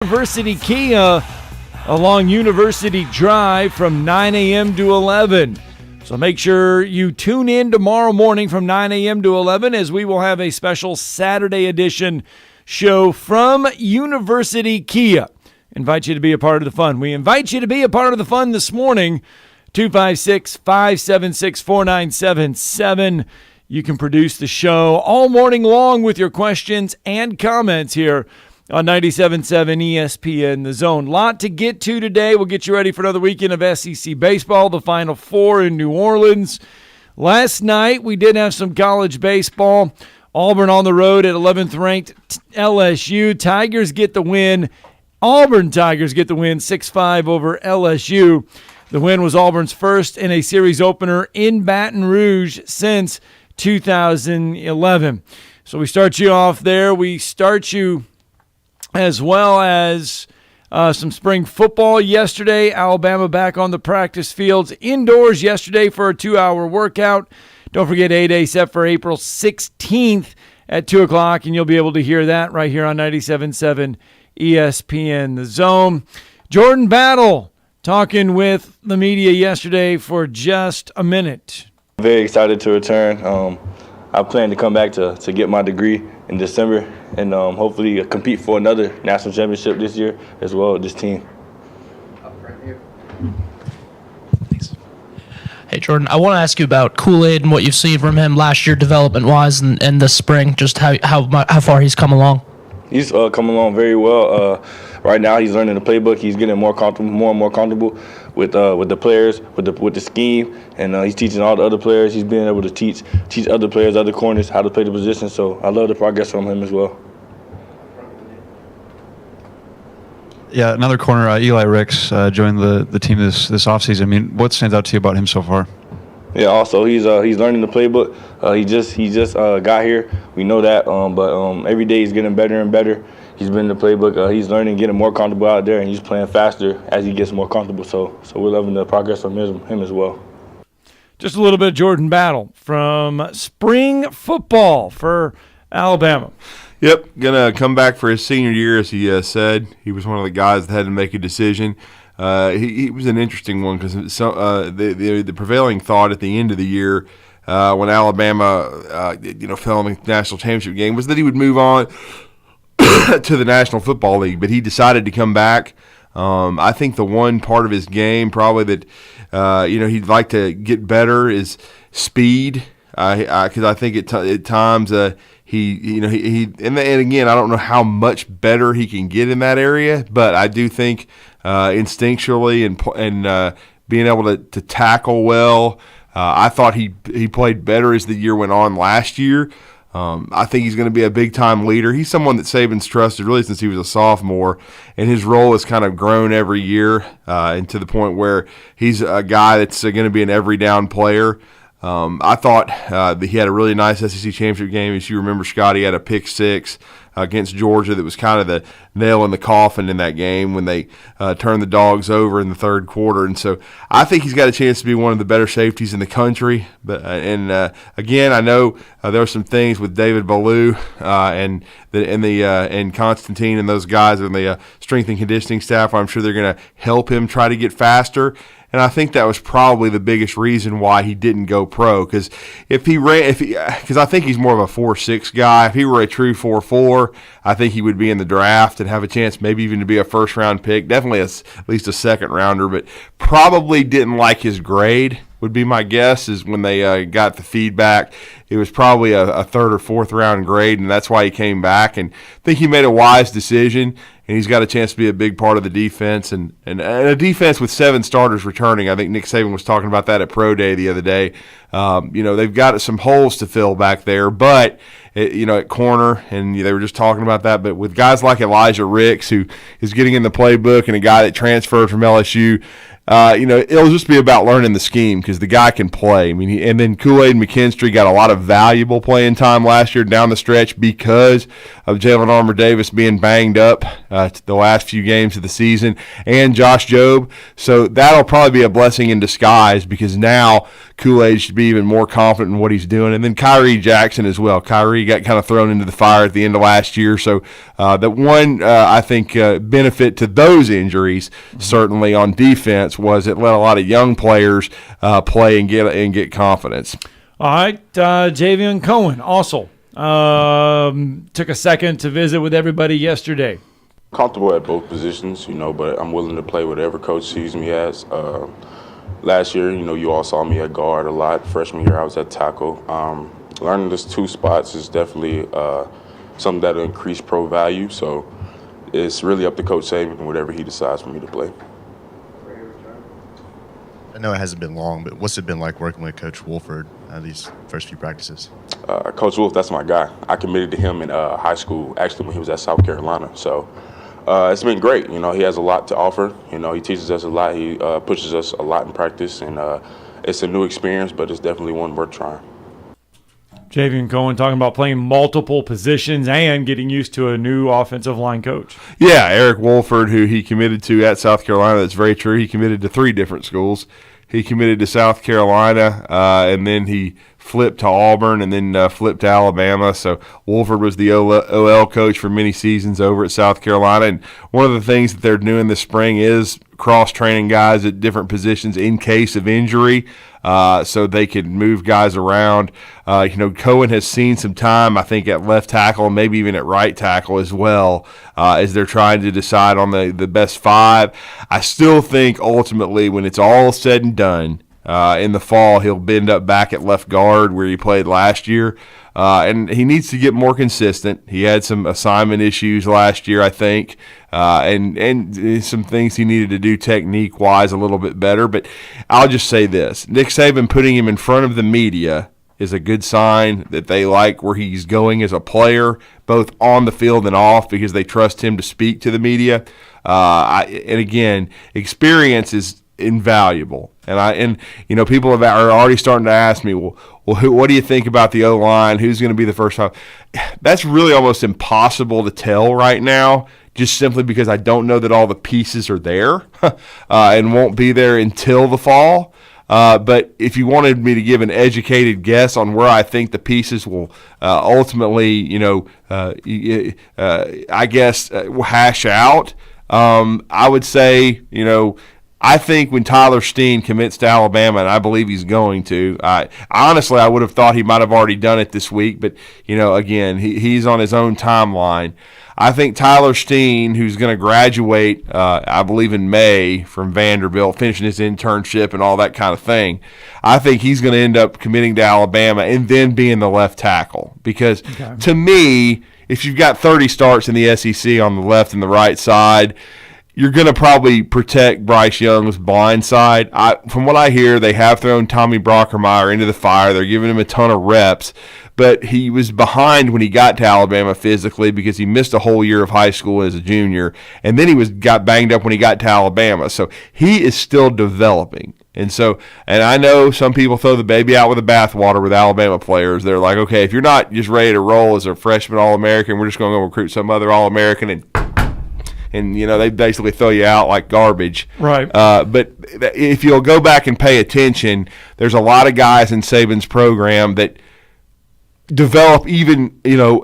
University Kia along University Drive from 9 a.m. to 11. So make sure you tune in tomorrow morning from 9 a.m. to 11 as we will have a special Saturday edition show from University Kia. Invite you to be a part of the fun. We invite you to be a part of the fun this morning. 256-576-4977. You can produce the show all morning long with your questions and comments here on 97.7 ESPN The Zone. Lot to get to today. We'll get you ready for another weekend of SEC baseball, the Final Four in New Orleans. Last night, we did have some college baseball. Auburn on the road at 11th-ranked LSU. Tigers get the win. Auburn Tigers get the win 6-5 over LSU. The win was Auburn's first in a series opener in Baton Rouge since 2011. So we start you off there. We start you as well as some spring football yesterday. Alabama back on the practice fields indoors yesterday for a 2-hour workout. Don't forget A-Day set for April 16th at 2 o'clock, and you'll be able to hear that right here on 97.7 ESPN The Zone. Jordan Battle talking with the media yesterday for just a minute. Very excited to return. I plan to come back to get my degree in December and hopefully compete for another national championship this year as well with this team. Thanks. Hey, Jordan, I want to ask you about Kool-Aid and what you've seen from him last year development-wise and this spring, just how far he's come along. He's come along very well. Right now, he's learning the playbook. He's getting more and more comfortable with the players, with the scheme, and he's teaching all the other players. He's being able to teach other players, other corners, how to play the position. So I love the progress from him as well. Yeah, another corner, Eli Ricks joined the team this offseason. I mean, what stands out to you about him so far? Yeah, also he's learning the playbook. He just got here. We know that, but every day he's getting better and better. He's been in the playbook. He's learning, getting more comfortable out there, and he's playing faster as he gets more comfortable. So we're loving the progress from him as well. Just a little bit of Jordan Battle from spring football for Alabama. Yep, going to come back for his senior year, as he said. He was one of the guys that had to make a decision. He was an interesting one because the prevailing thought at the end of the year when Alabama fell in the national championship game was that he would move on to the National Football League, but he decided to come back. I think the one part of his game probably that he'd like to get better is speed. Because I think at times he and again I don't know how much better he can get in that area, but I do think instinctually and being able to tackle well. I thought he played better as the year went on last year. I think he's going to be a big-time leader. He's someone that Saban's trusted really since he was a sophomore, and his role has kind of grown every year and to the point where he's a guy that's going to be an every-down player. I thought that he had a really nice SEC championship game. As you remember, Scott, he had a pick six against Georgia that was kind of the nail in the coffin in that game when they turned the Dogs over in the third quarter. And so I think he's got a chance to be one of the better safeties in the country. But again, I know there were some things with David Ballou and Constantine and those guys in the strength and conditioning staff. I'm sure they're going to help him try to get faster. And I think that was probably the biggest reason why he didn't go pro. Because because I think he's more of a 4.6 guy. If he were a true 4.4, I think he would be in the draft and have a chance maybe even to be a first-round pick. Definitely at least a second-rounder, but probably didn't like his grade, would be my guess, is when they got the feedback. It was probably a third or fourth round grade, and that's why he came back. And I think he made a wise decision, and he's got a chance to be a big part of the defense. And a defense with 7 starters returning. I think Nick Saban was talking about that at Pro Day the other day. They've got some holes to fill back there, but at corner, and they were just talking about that. But with guys like Elijah Ricks, who is getting in the playbook, and a guy that transferred from LSU, it'll just be about learning the scheme because the guy can play. I mean, and then Kool-Aid and McKinstry got a lot of valuable playing time last year down the stretch because of Jalen Armour-Davis being banged up the last few games of the season, and Josh Jobe. So that'll probably be a blessing in disguise because now Kool-Aid should be even more confident in what he's doing. And then Kyrie Jackson as well. Kyrie got kind of thrown into the fire at the end of last year. So the one, I think, benefit to those injuries, certainly on defense, was it let a lot of young players play and get confidence. All right, Javion Cohen also took a second to visit with everybody yesterday. Comfortable at both positions, but I'm willing to play whatever coach sees me as. Last year, you all saw me at guard a lot. Freshman year, I was at tackle. Learning those two spots is definitely something that will increase pro value. So it's really up to Coach Saban and whatever he decides for me to play. I know it hasn't been long, but what's it been like working with Coach Wolford these first few practices? Coach Wolf, that's my guy. I committed to him in high school, actually, when he was at South Carolina. So it's been great. He has a lot to offer. He teaches us a lot. He pushes us a lot in practice, and it's a new experience, but it's definitely one worth trying. Javion Cohen talking about playing multiple positions and getting used to a new offensive line coach. Yeah, Eric Wolford, who he committed to at South Carolina. That's very true. He committed to 3 different schools. He committed to South Carolina, and then he flipped to Auburn, and then flipped to Alabama. So Wolford was the OL coach for many seasons over at South Carolina. And one of the things that they're doing this spring is cross-training guys at different positions in case of injury, so they can move guys around. Cohen has seen some time, I think, at left tackle and maybe even at right tackle as well, as they're trying to decide on the best 5. I still think ultimately when it's all said and done, in the fall, he'll bend up back at left guard where he played last year. And he needs to get more consistent. He had some assignment issues last year, I think, and some things he needed to do technique-wise a little bit better. But I'll just say this. Nick Saban putting him in front of the media is a good sign that they like where he's going as a player, both on the field and off, because they trust him to speak to the media. And again, experience is invaluable. And people are already starting to ask me, well, what do you think about the O-line? Who's going to be the first time? That's really almost impossible to tell right now, just simply because I don't know that all the pieces are there and won't be there until the fall. But if you wanted me to give an educated guess on where I think the pieces will ultimately, I guess, hash out, I would say, I think when Tyler Steen commits to Alabama, and I believe he's going to, honestly, I would have thought he might have already done it this week. But, again, he's on his own timeline. I think Tyler Steen, who's going to graduate, I believe in May from Vanderbilt, finishing his internship and all that kind of thing, I think he's going to end up committing to Alabama and then being the left tackle. Because to me, if you've got 30 starts in the SEC on the left and the right side, you're going to probably protect Bryce Young's blind side. From what I hear, they have thrown Tommy Brockermeyer into the fire. They're giving him a ton of reps. But he was behind when he got to Alabama physically because he missed a whole year of high school as a junior. And then he got banged up when he got to Alabama. So he is still developing. And I know some people throw the baby out with the bathwater with Alabama players. They're like, okay, if you're not just ready to roll as a freshman All-American, we're just going to go recruit some other All-American and they basically throw you out like garbage. Right. But if you'll go back and pay attention, there's a lot of guys in Saban's program that develop even,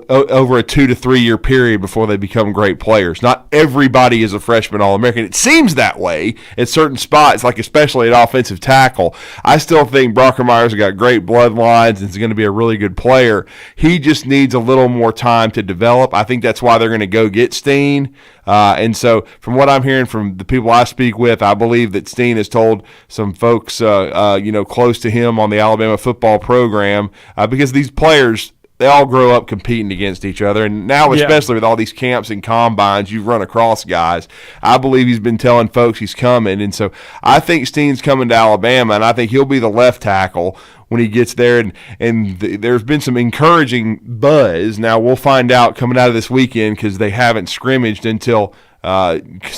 over a 2 to 3 year period before they become great players. Not everybody is a freshman All-American. It seems that way at certain spots, like especially at offensive tackle. I still think Brockermeyer's got great bloodlines and is going to be a really good player. He just needs a little more time to develop. I think that's why they're going to go get Steen. And so from what I'm hearing from the people I speak with, I believe that Steen has told some folks, close to him on the Alabama football program, because these players, they all grow up competing against each other. And now, especially with all these camps and combines, you've run across guys. I believe he's been telling folks he's coming. And so I think Steen's coming to Alabama, and I think he'll be the left tackle when he gets there. And there's been some encouraging buzz. Now, we'll find out coming out of this weekend because they haven't scrimmaged until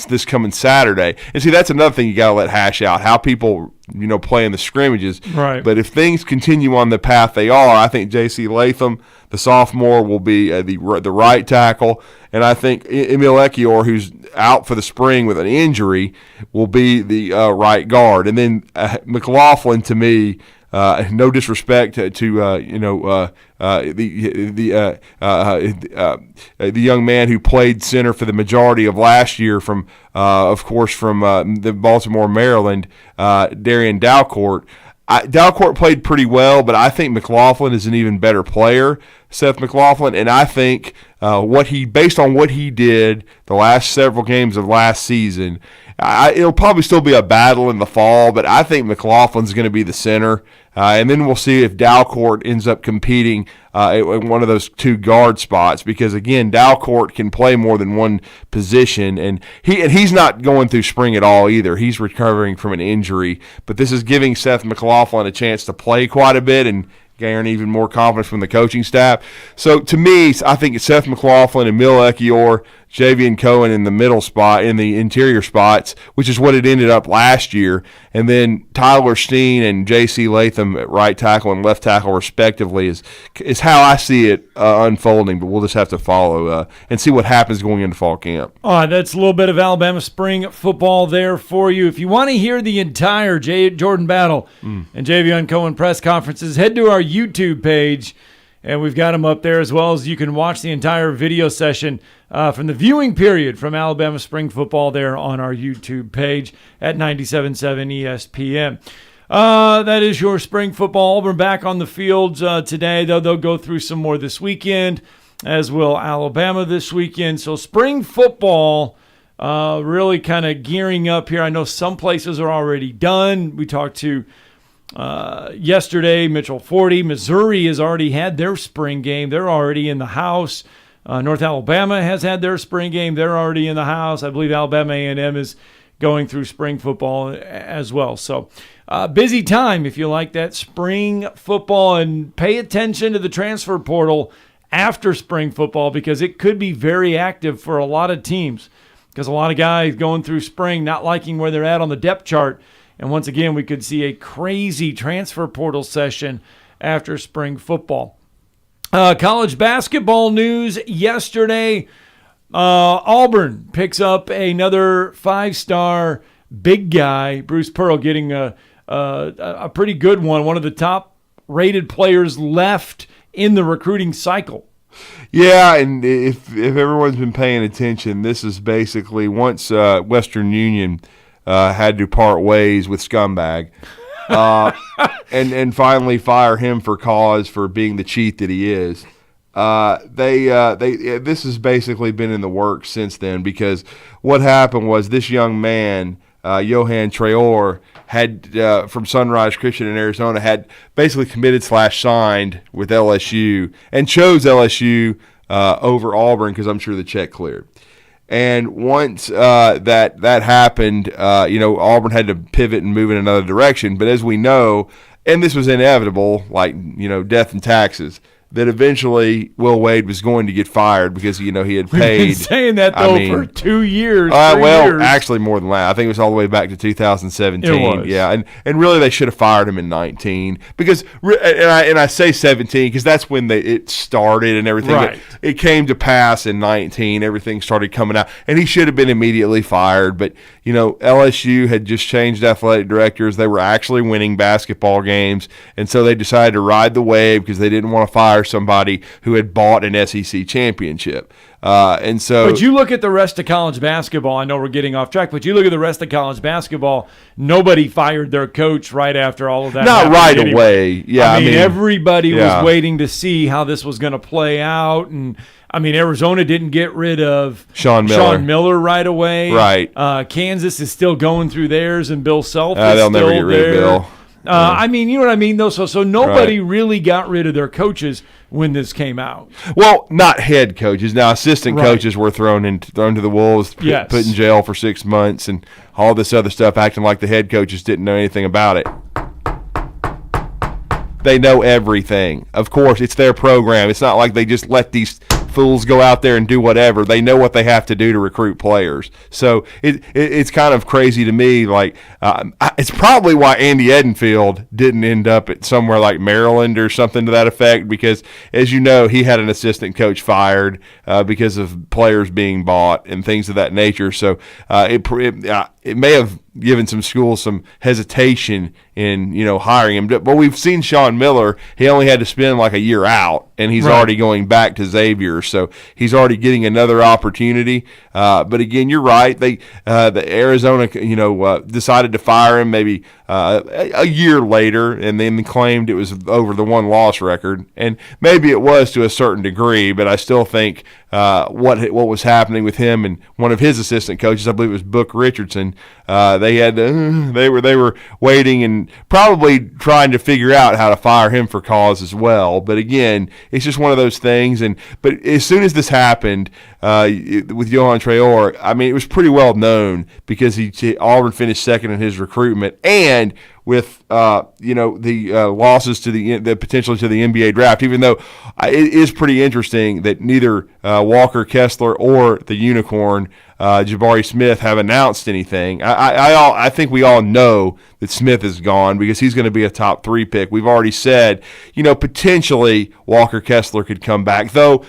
this coming Saturday. And see, that's another thing you got to let hash out, how people play in the scrimmages. Right. But if things continue on the path they are, I think J.C. Latham, the sophomore, will be the right tackle. And I think Emil Ekiyor, who's out for the spring with an injury, will be the right guard. And then McLaughlin, to me, No disrespect to the young man who played center for the majority of last year from the Baltimore, Maryland, Darian Dalcourt. Dalcourt played pretty well, but I think McLaughlin is an even better player, Seth McLaughlin, and I think based on what he did the last several games of last season, it'll probably still be a battle in the fall, but I think McLaughlin's going to be the center. And then we'll see if Dalcourt ends up competing in one of those two guard spots, because again, Dalcourt can play more than one position, and he's not going through spring at all either. He's recovering from an injury, but this is giving Seth McLaughlin a chance to play quite a bit and gain even more confidence from the coaching staff. So to me, I think it's Seth McLaughlin, Emil Ekiyor, Javian Cohen in the middle spot, in the interior spots, which is what it ended up last year. And then Tyler Steen and J.C. Latham at right tackle and left tackle respectively is how I see it unfolding. But we'll just have to follow and see what happens going into fall camp. All right, that's a little bit of Alabama spring football there for you. If you want to hear the entire Jordan Battle and Javion Cohen press conferences, head to our YouTube page, and we've got them up there, as well as you can watch the entire video session from the viewing period from Alabama spring football there on our YouTube page at 97.7 ESPN. That is your spring football. Auburn back on the fields today, though they'll go through some more this weekend, as will Alabama this weekend. So spring football really kind of gearing up here. I know some places are already done. We talked to yesterday, Mitchell Forty. Missouri has already had their spring game. They're already in the house. North Alabama has had their spring game. They're already in the house. I believe Alabama A&M is going through spring football as well. So busy time if you like that spring football, and pay attention to the transfer portal after spring football, because it could be very active for a lot of teams, because a lot of guys going through spring not liking where they're at on the depth chart. And once again, we could see a crazy transfer portal session after spring football. College basketball news yesterday. Auburn picks up another 5-star big guy, Bruce Pearl, getting a pretty good one of the top-rated players left in the recruiting cycle. Yeah, and if everyone's been paying attention, this is basically once Western Union had to part ways with Scumbag and finally fire him for cause for being the cheat that he is. This has basically been in the works since then, because what happened was this young man, Johan Traore, had from Sunrise Christian in Arizona, had basically committed/signed with LSU and chose LSU over Auburn because I'm sure the check cleared. And once that happened, Auburn had to pivot and move in another direction. But as we know, and this was inevitable, like, death and taxes, that eventually Will Wade was going to get fired because, he had paid. We've been saying that, for 2 years. Years. Actually more than that. I think it was all the way back to 2017. It was. Yeah, and really they should have fired him in 19 because, and I say 17 because that's when it started and everything. Right. It came to pass in 19. Everything started coming out, and he should have been immediately fired. But LSU had just changed athletic directors. They were actually winning basketball games, and so they decided to ride the wave because they didn't want to fire somebody who had bought an SEC championship. But you look at the rest of college basketball, I know we're getting off track, but you look at the rest of college basketball, nobody fired their coach right after all of that. Not right away. Yeah, I mean everybody was waiting to see how this was going to play out. And Arizona didn't get rid of Sean Miller right away. Right. Kansas is still going through theirs, and Bill Self is they'll still never get rid there. of Bill. You know what I mean, though? So nobody really got rid of their coaches when this came out. Well, not head coaches. Now, assistant coaches were thrown to the wolves, put in jail for 6 months, and all this other stuff, acting like the head coaches didn't know anything about it. They know everything. Of course, it's their program. It's not like they just let these fools go out there and do whatever. They know what they have to do to recruit players. So it's kind of crazy to me. Like it's probably why Andy Edenfield didn't end up at somewhere like Maryland or something to that effect, because, as you know, he had an assistant coach fired because of players being bought and things of that nature. So it may have given some schools some hesitation in, hiring him. But we've seen Sean Miller. He only had to spend like a year out, and he's already going back to Xavier. So he's already getting another opportunity. But again, you're right. The Arizona, decided to fire him maybe a year later, and then claimed it was over the 1-loss record. And maybe it was to a certain degree, but I still think what was happening with him and one of his assistant coaches, I believe it was Book Richardson, they were waiting and probably trying to figure out how to fire him for cause as well. But again, it's just one of those things. But as soon as this happened with Johan Traore, I mean, it was pretty well known because Auburn finished second in his recruitment, and with the losses to the potentially to the NBA draft, even though it is pretty interesting that neither Walker Kessler or the Unicorn Jabari Smith have announced anything. I think we all know that Smith is gone because he's going to be a top 3 pick. We've already said, potentially Walker Kessler could come back, though.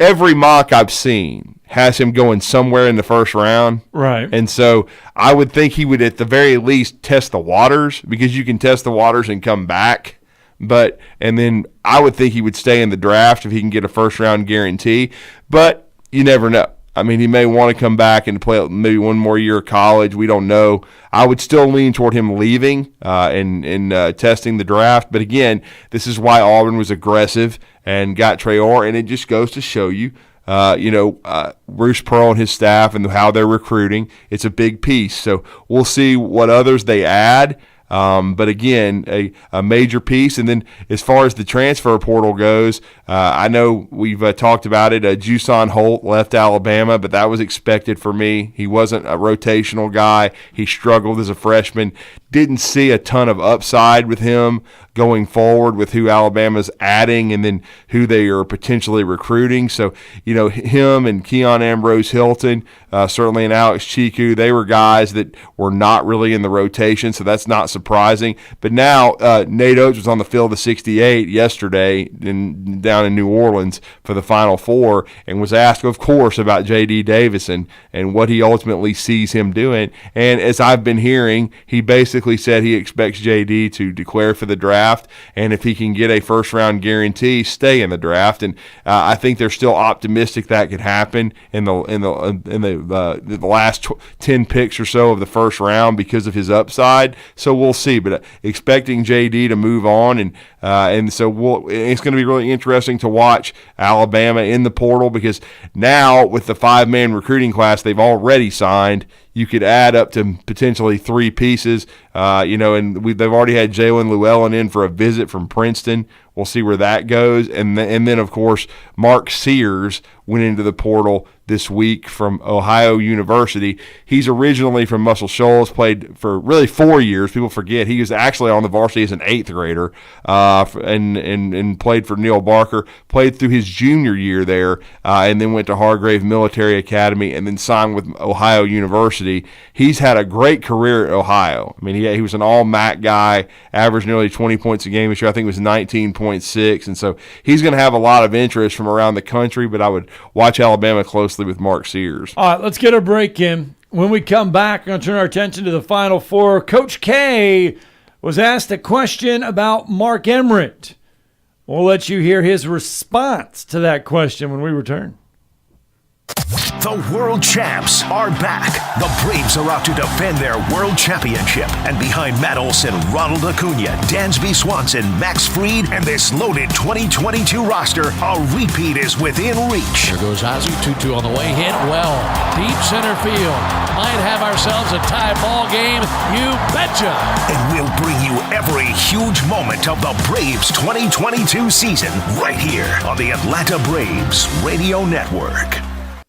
Every mock I've seen has him going somewhere in the first round. Right. And so I would think he would at the very least test the waters, because you can test the waters and come back. And then I would think he would stay in the draft if he can get a first-round guarantee. But you never know. I mean, he may want to come back and play maybe one more year of college. We don't know. I would still lean toward him leaving and testing the draft. But again, this is why Auburn was aggressive and got Traore, and it just goes to show you, Bruce Pearl and his staff and how they're recruiting. It's a big piece. So we'll see what others they add. But again, a major piece. And then as far as the transfer portal goes, I know we've talked about it. Jusan Holt left Alabama, but that was expected for me. He wasn't a rotational guy. He struggled as a freshman. Didn't see a ton of upside with him going forward with who Alabama's adding and then who they are potentially recruiting. So, him and Keon Ambrose Hilton, certainly and Alex Chiku, they were guys that were not really in the rotation, so that's not surprising. But now Nate Oates was on the field of 68 yesterday down in New Orleans for the Final Four and was asked, of course, about J.D. Davison and what he ultimately sees him doing. And as I've been hearing, he basically said he expects J.D. to declare for the draft, and if he can get a first-round guarantee, stay in the draft. And I think they're still optimistic that could happen in the last 10 picks or so of the first round because of his upside. So we'll see. But expecting J.D. to move on, and so it's going to be really interesting to watch Alabama in the portal, because now with the 5-man recruiting class they've already signed, you could add up to potentially 3 pieces, and they've already had Jalen Llewellyn in for a visit from Princeton. We'll see where that goes. And then, of course, Mark Sears went into the portal this week from Ohio University. He's originally from Muscle Shoals, played for really 4 years. People forget he was actually on the varsity as an 8th grader, and played for Neil Barker, played through his junior year there, and then went to Hargrave Military Academy and then signed with Ohio University. He's had a great career at Ohio. I mean, he was an all-MAC guy, averaged nearly 20 points a game this year. I think it was 19.6, and so he's going to have a lot of interest from around the country, but I would watch Alabama closely with Mark Sears. All right, let's get a break in. When we come back, we're going to turn our attention to the Final Four. Coach K was asked a question about Mark Emmert. We'll let you hear his response to that question when we return. The world champs are back. The Braves are out to defend their world championship. And behind Matt Olson, Ronald Acuna, Dansby Swanson, Max Fried, and this loaded 2022 roster, a repeat is within reach. Here goes Ozzie, 2-2 on the way, hit well. Deep center field. Might have ourselves a tie ball game. You betcha. And we'll bring you every huge moment of the Braves 2022 season right here on the Atlanta Braves Radio Network.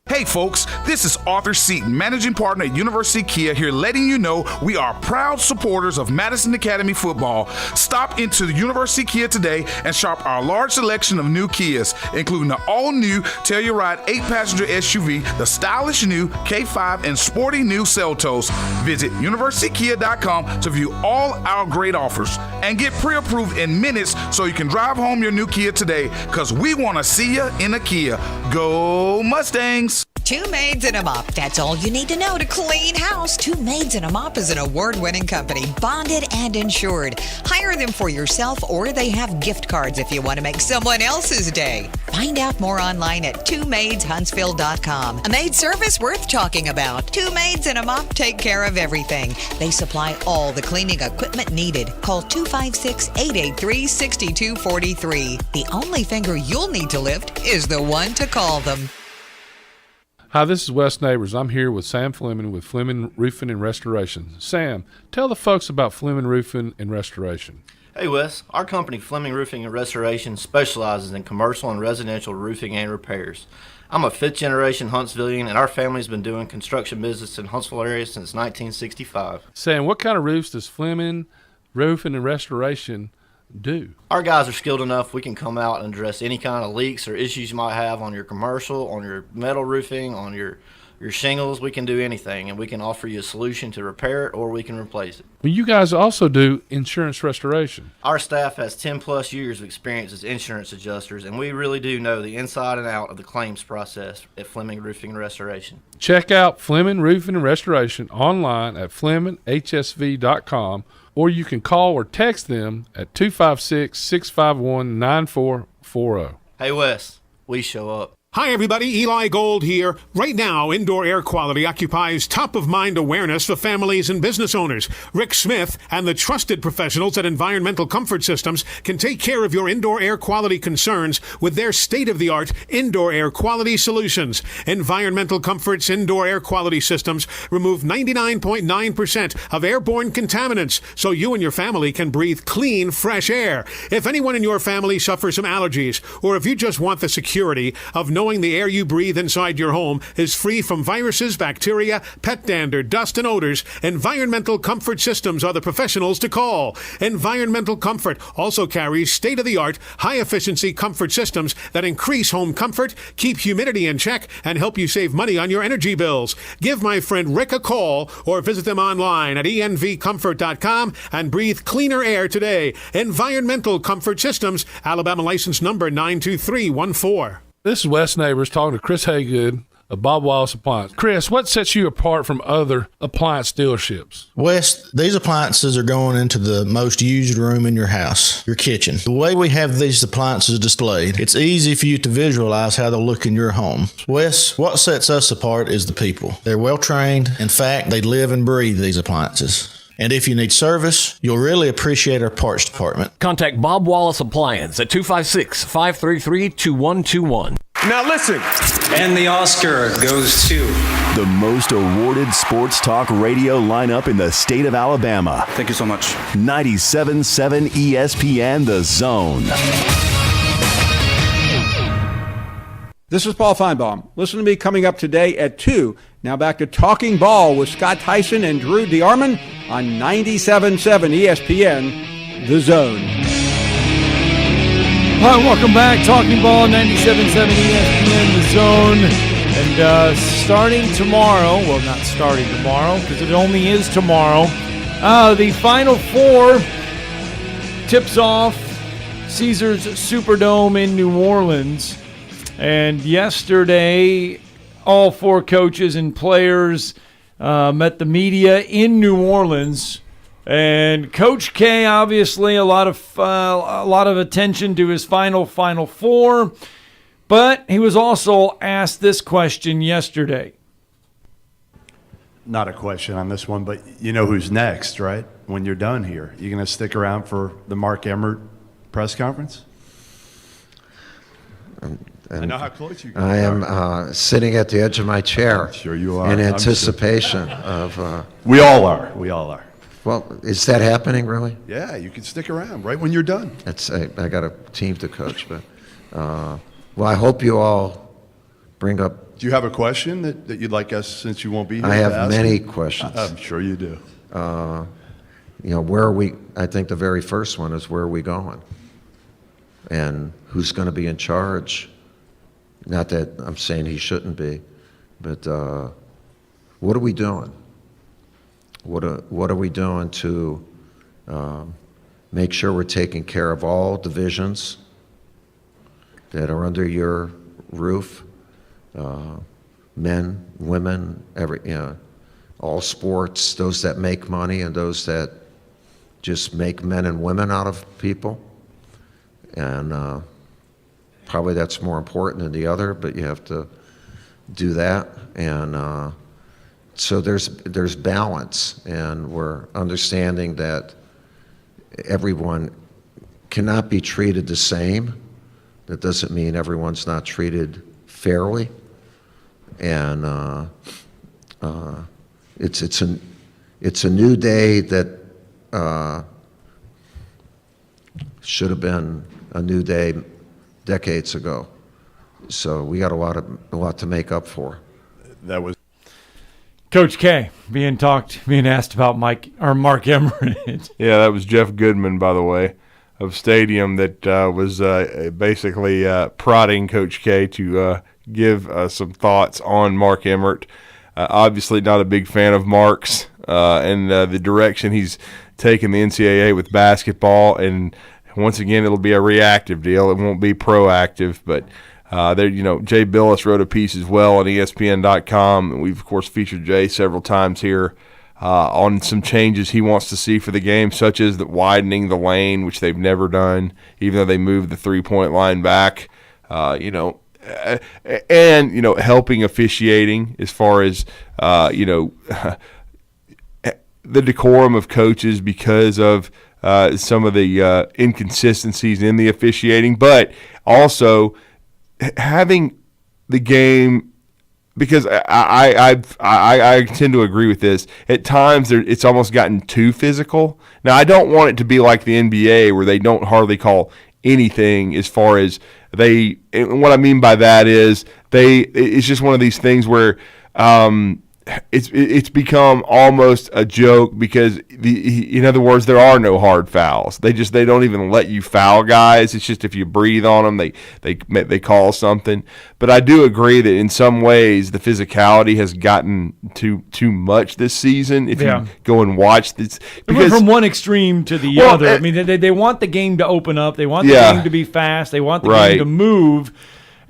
Hey folks, this is Arthur Seaton, managing partner at University Kia, here letting you know we are proud supporters of Madison Academy football. Stop into the University Kia today and shop our large selection of new Kias, including the all-new Telluride 8-passenger SUV, the stylish new K5, and sporty new Seltos. Visit universitykia.com to view all our great offers and get pre-approved in minutes so you can drive home your new Kia today, because we want to see you in a Kia. Go Mustangs! Two Maids and a Mop. That's all you need to know to clean house. Two Maids and a Mop is an award-winning company, bonded and insured. Hire them for yourself, or they have gift cards if you want to make someone else's day. Find out more online at twomaidshuntsville.com. A maid service worth talking about. Two Maids and a Mop take care of everything. They supply all the cleaning equipment needed. Call 256-883-6243. The only finger you'll need to lift is the one to call them. Hi, this is Wes Neighbors. I'm here with Sam Fleming with Fleming Roofing and Restoration. Sam, tell the folks about Fleming Roofing and Restoration. Hey Wes, our company Fleming Roofing and Restoration specializes in commercial and residential roofing and repairs. I'm a fifth generation Huntsvillian, and our family's been doing construction business in Huntsville area since 1965. Sam, what kind of roofs does Fleming Roofing and Restoration do? Our guys are skilled enough. We can come out and address any kind of leaks or issues you might have on your commercial, on your metal roofing, on your shingles. We can do anything, and we can offer you a solution to repair it, or we can replace it. Well, you guys also do insurance restoration. Our staff has 10 plus years of experience as insurance adjusters, and we really do know the inside and out of the claims process at Fleming Roofing and Restoration. Check out Fleming Roofing and Restoration online at FlemingHSV.com, or you can call or text them at 256-651-9440. Hey Wes, we show up. Hi everybody, Eli Gold here. Right now, indoor air quality occupies top-of-mind awareness for families and business owners. Rick Smith and the trusted professionals at Environmental Comfort Systems can take care of your indoor air quality concerns with their state-of-the-art indoor air quality solutions. Environmental Comfort's indoor air quality systems remove 99.9% of airborne contaminants so you and your family can breathe clean, fresh air. If anyone in your family suffers from allergies, or if you just want the security of knowing the air you breathe inside your home is free from viruses, bacteria, pet dander, dust, and odors, Environmental Comfort Systems are the professionals to call. Environmental Comfort also carries state-of-the-art, high-efficiency comfort systems that increase home comfort, keep humidity in check, and help you save money on your energy bills. Give my friend Rick a call or visit them online at envcomfort.com and breathe cleaner air today. Environmental Comfort Systems, Alabama license number 92314. This is Wes Neighbors talking to Chris Haygood of Bob Wallace Appliance. Chris, what sets you apart from other appliance dealerships? Wes, these appliances are going into the most used room in your house, your kitchen. The way we have these appliances displayed, it's easy for you to visualize how they'll look in your home. Wes, what sets us apart is the people. They're well trained. In fact, they live and breathe these appliances. And if you need service, you'll really appreciate our parts department. Contact Bob Wallace Appliance at 256-533-2121. Now listen. And the Oscar goes to the most awarded sports talk radio lineup in the state of Alabama. Thank you so much. 97.7 ESPN The Zone. This is Paul Feinbaum. Listen to me coming up today at 2. Now back to Talking Ball with Scott Theisen and Drew DeArmond on 97.7 ESPN, The Zone. Hi, welcome back. Talking Ball, 97.7 ESPN, The Zone. And starting tomorrow, well, not starting tomorrow because it only is tomorrow, the Final Four tips off Caesars Superdome in New Orleans. And yesterday, all four coaches and players met the media in New Orleans. And Coach K, obviously, a lot of attention to his Final Four. But he was also asked this question yesterday. Not a question on this one, but you know who's next, right? When you're done here, you going to stick around for the Mark Emmert press conference? I know how close you are. I am sitting at the edge of my chair. Sure you are. In anticipation of. We all are. We all are. Well, is that happening really? Yeah, you can stick around right when you're done. I got a team to coach, but well, I hope you all bring up. Do you have a question that you'd like us, since you won't be here? I have many questions. I'm sure you do. Where are we? I think the very first one is, where are we going? And who's going to be in charge? Not that I'm saying he shouldn't be, but what are we doing? What are we doing to make sure we're taking care of all divisions that are under your roof? men, women, all sports, those that make money and those that just make men and women out of people. And probably that's more important than the other, but you have to do that. And so there's balance, and we're understanding that everyone cannot be treated the same. That doesn't mean everyone's not treated fairly. And it's a new day that should have been a new day decades ago. So we got a lot to make up for. That was Coach K being asked about Mark Emmert. Yeah, that was Jeff Goodman, by the way, of Stadium, that was basically prodding Coach K to give some thoughts on Mark Emmert. Obviously not a big fan of Mark's and the direction he's taken the NCAA with basketball. And once again, it'll be a reactive deal. It won't be proactive, but Jay Billis wrote a piece as well on ESPN.com, and we've, of course, featured Jay several times here on some changes he wants to see for the game, such as widening the lane, which they've never done, even though they moved the three-point line back, and helping officiating as far as, the decorum of coaches because of some of the inconsistencies in the officiating, but also having the game, because I tend to agree with this. At times, it's almost gotten too physical. Now, I don't want it to be like the NBA where they don't hardly call anything as far as and what I mean by that is it's just one of these things where it's become almost a joke, because in other words, there are no hard fouls. They don't even let you foul guys. It's just if you breathe on them, they call something. But I do agree that in some ways the physicality has gotten too much this season. If you go and watch this, because from one extreme to the other. I mean, they want the game to open up. They want the game to be fast. They want the game to move,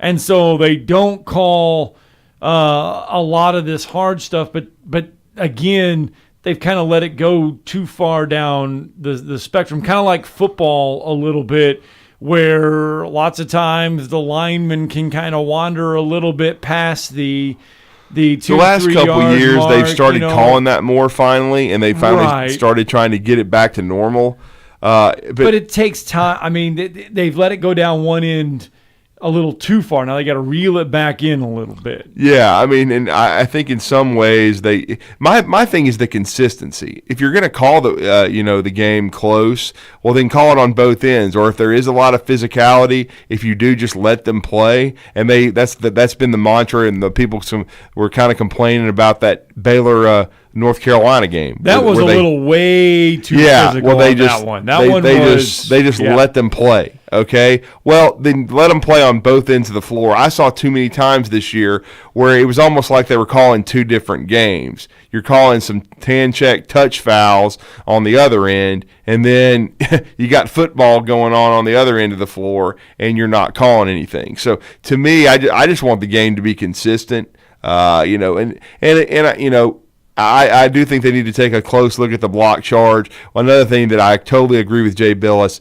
and so they don't call a lot of this hard stuff, but again, they've kind of let it go too far down the spectrum, kind of like football a little bit, where lots of times the lineman can kind of wander a little bit past the last couple of years mark, they've started calling that more finally, and they finally started trying to get it back to normal. But it takes time. I mean, they've let it go down one end a little too far. Now they got to reel it back in a little bit. Yeah, I mean, and I think in some ways my thing is the consistency. If you're going to call the game close, well then call it on both ends. Or if there is a lot of physicality, if you do, just let them play. And that's been the mantra, and the people were kind of complaining about that Baylor North Carolina game. That was a little way too physical. Well, they just yeah. let them play. Okay, well then let them play on both ends of the floor. I saw too many times this year where it was almost like they were calling two different games. You're calling some hand check touch fouls on the other end, and then you got football going on the other end of the floor, and you're not calling anything. So to me, I just want the game to be consistent. I do think they need to take a close look at the block charge. Another thing that I totally agree with Jay Billis,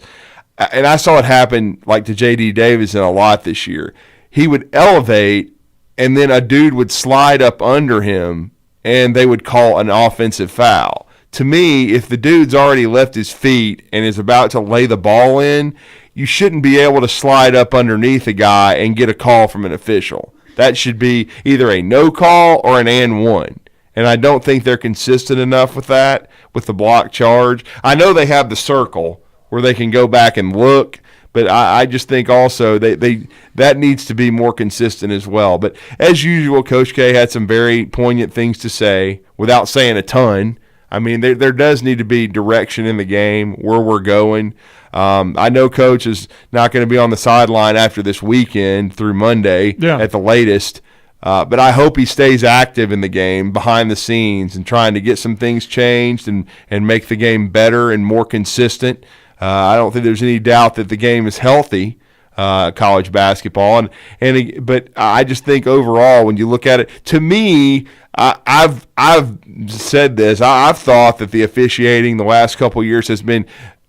and I saw it happen like to J.D. Davison a lot this year. He would elevate, and then a dude would slide up under him, and they would call an offensive foul. To me, if the dude's already left his feet and is about to lay the ball in, you shouldn't be able to slide up underneath a guy and get a call from an official. That should be either a no call or an and one. And I don't think they're consistent enough with that, with the block charge. I know they have the circle where they can go back and look, but I just think also that needs to be more consistent as well. But as usual, Coach K had some very poignant things to say without saying a ton. I mean, there does need to be direction in the game, where we're going. I know Coach is not going to be on the sideline after this weekend through Monday at the latest. But I hope he stays active in the game behind the scenes and trying to get some things changed and make the game better and more consistent. I don't think there's any doubt that the game is healthy. college basketball. But I just think overall, when you look at it, to me, I've said this. I've thought that the officiating the last couple of years has been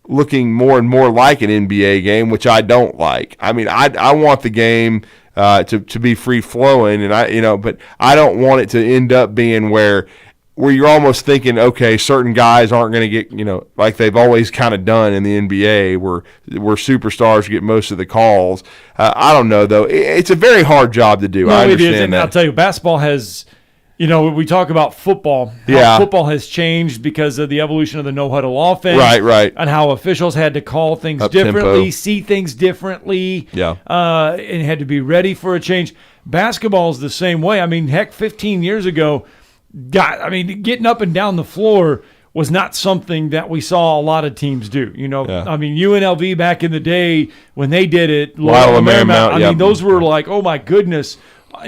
looking more and more like an NBA game, which I don't like. I mean, I want the game to be free flowing, and but I don't want it to end up being where you're almost thinking, okay, certain guys aren't going to get, like they've always kind of done in the NBA, where superstars get most of the calls. I don't know though. It's a very hard job to do. No, I understand it is, and that. I'll tell you, basketball has. We talk about football. How football has changed because of the evolution of the no-huddle offense. Right. And how officials had to call things Up-tempo. differently, see things differently. Yeah. And had to be ready for a change. Basketball is the same way. I mean, heck, 15 years ago, getting up and down the floor was not something that we saw a lot of teams do. I mean, UNLV back in the day when they did it, Loyola Marymount, I mean, those were like, oh my goodness.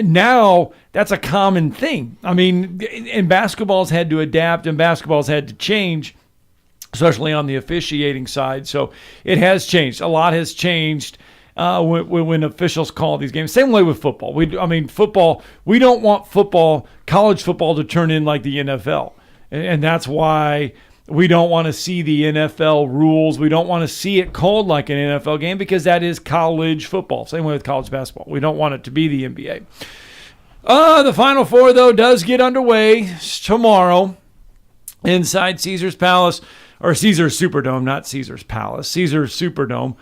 Now that's a common thing. I mean, and basketball's had to adapt and basketball's had to change, especially on the officiating side. So it has changed. A lot has changed when officials call these games. Same way with football. Football, we don't want college football to turn in like the NFL. And that's why we don't want to see the NFL rules. We don't want to see it called like an NFL game because that is college football. Same way with college basketball. We don't want it to be the NBA. The Final Four, though, does get underway tomorrow inside Caesars Palace, or Caesars Superdome, not Caesars Palace, Caesars Superdome.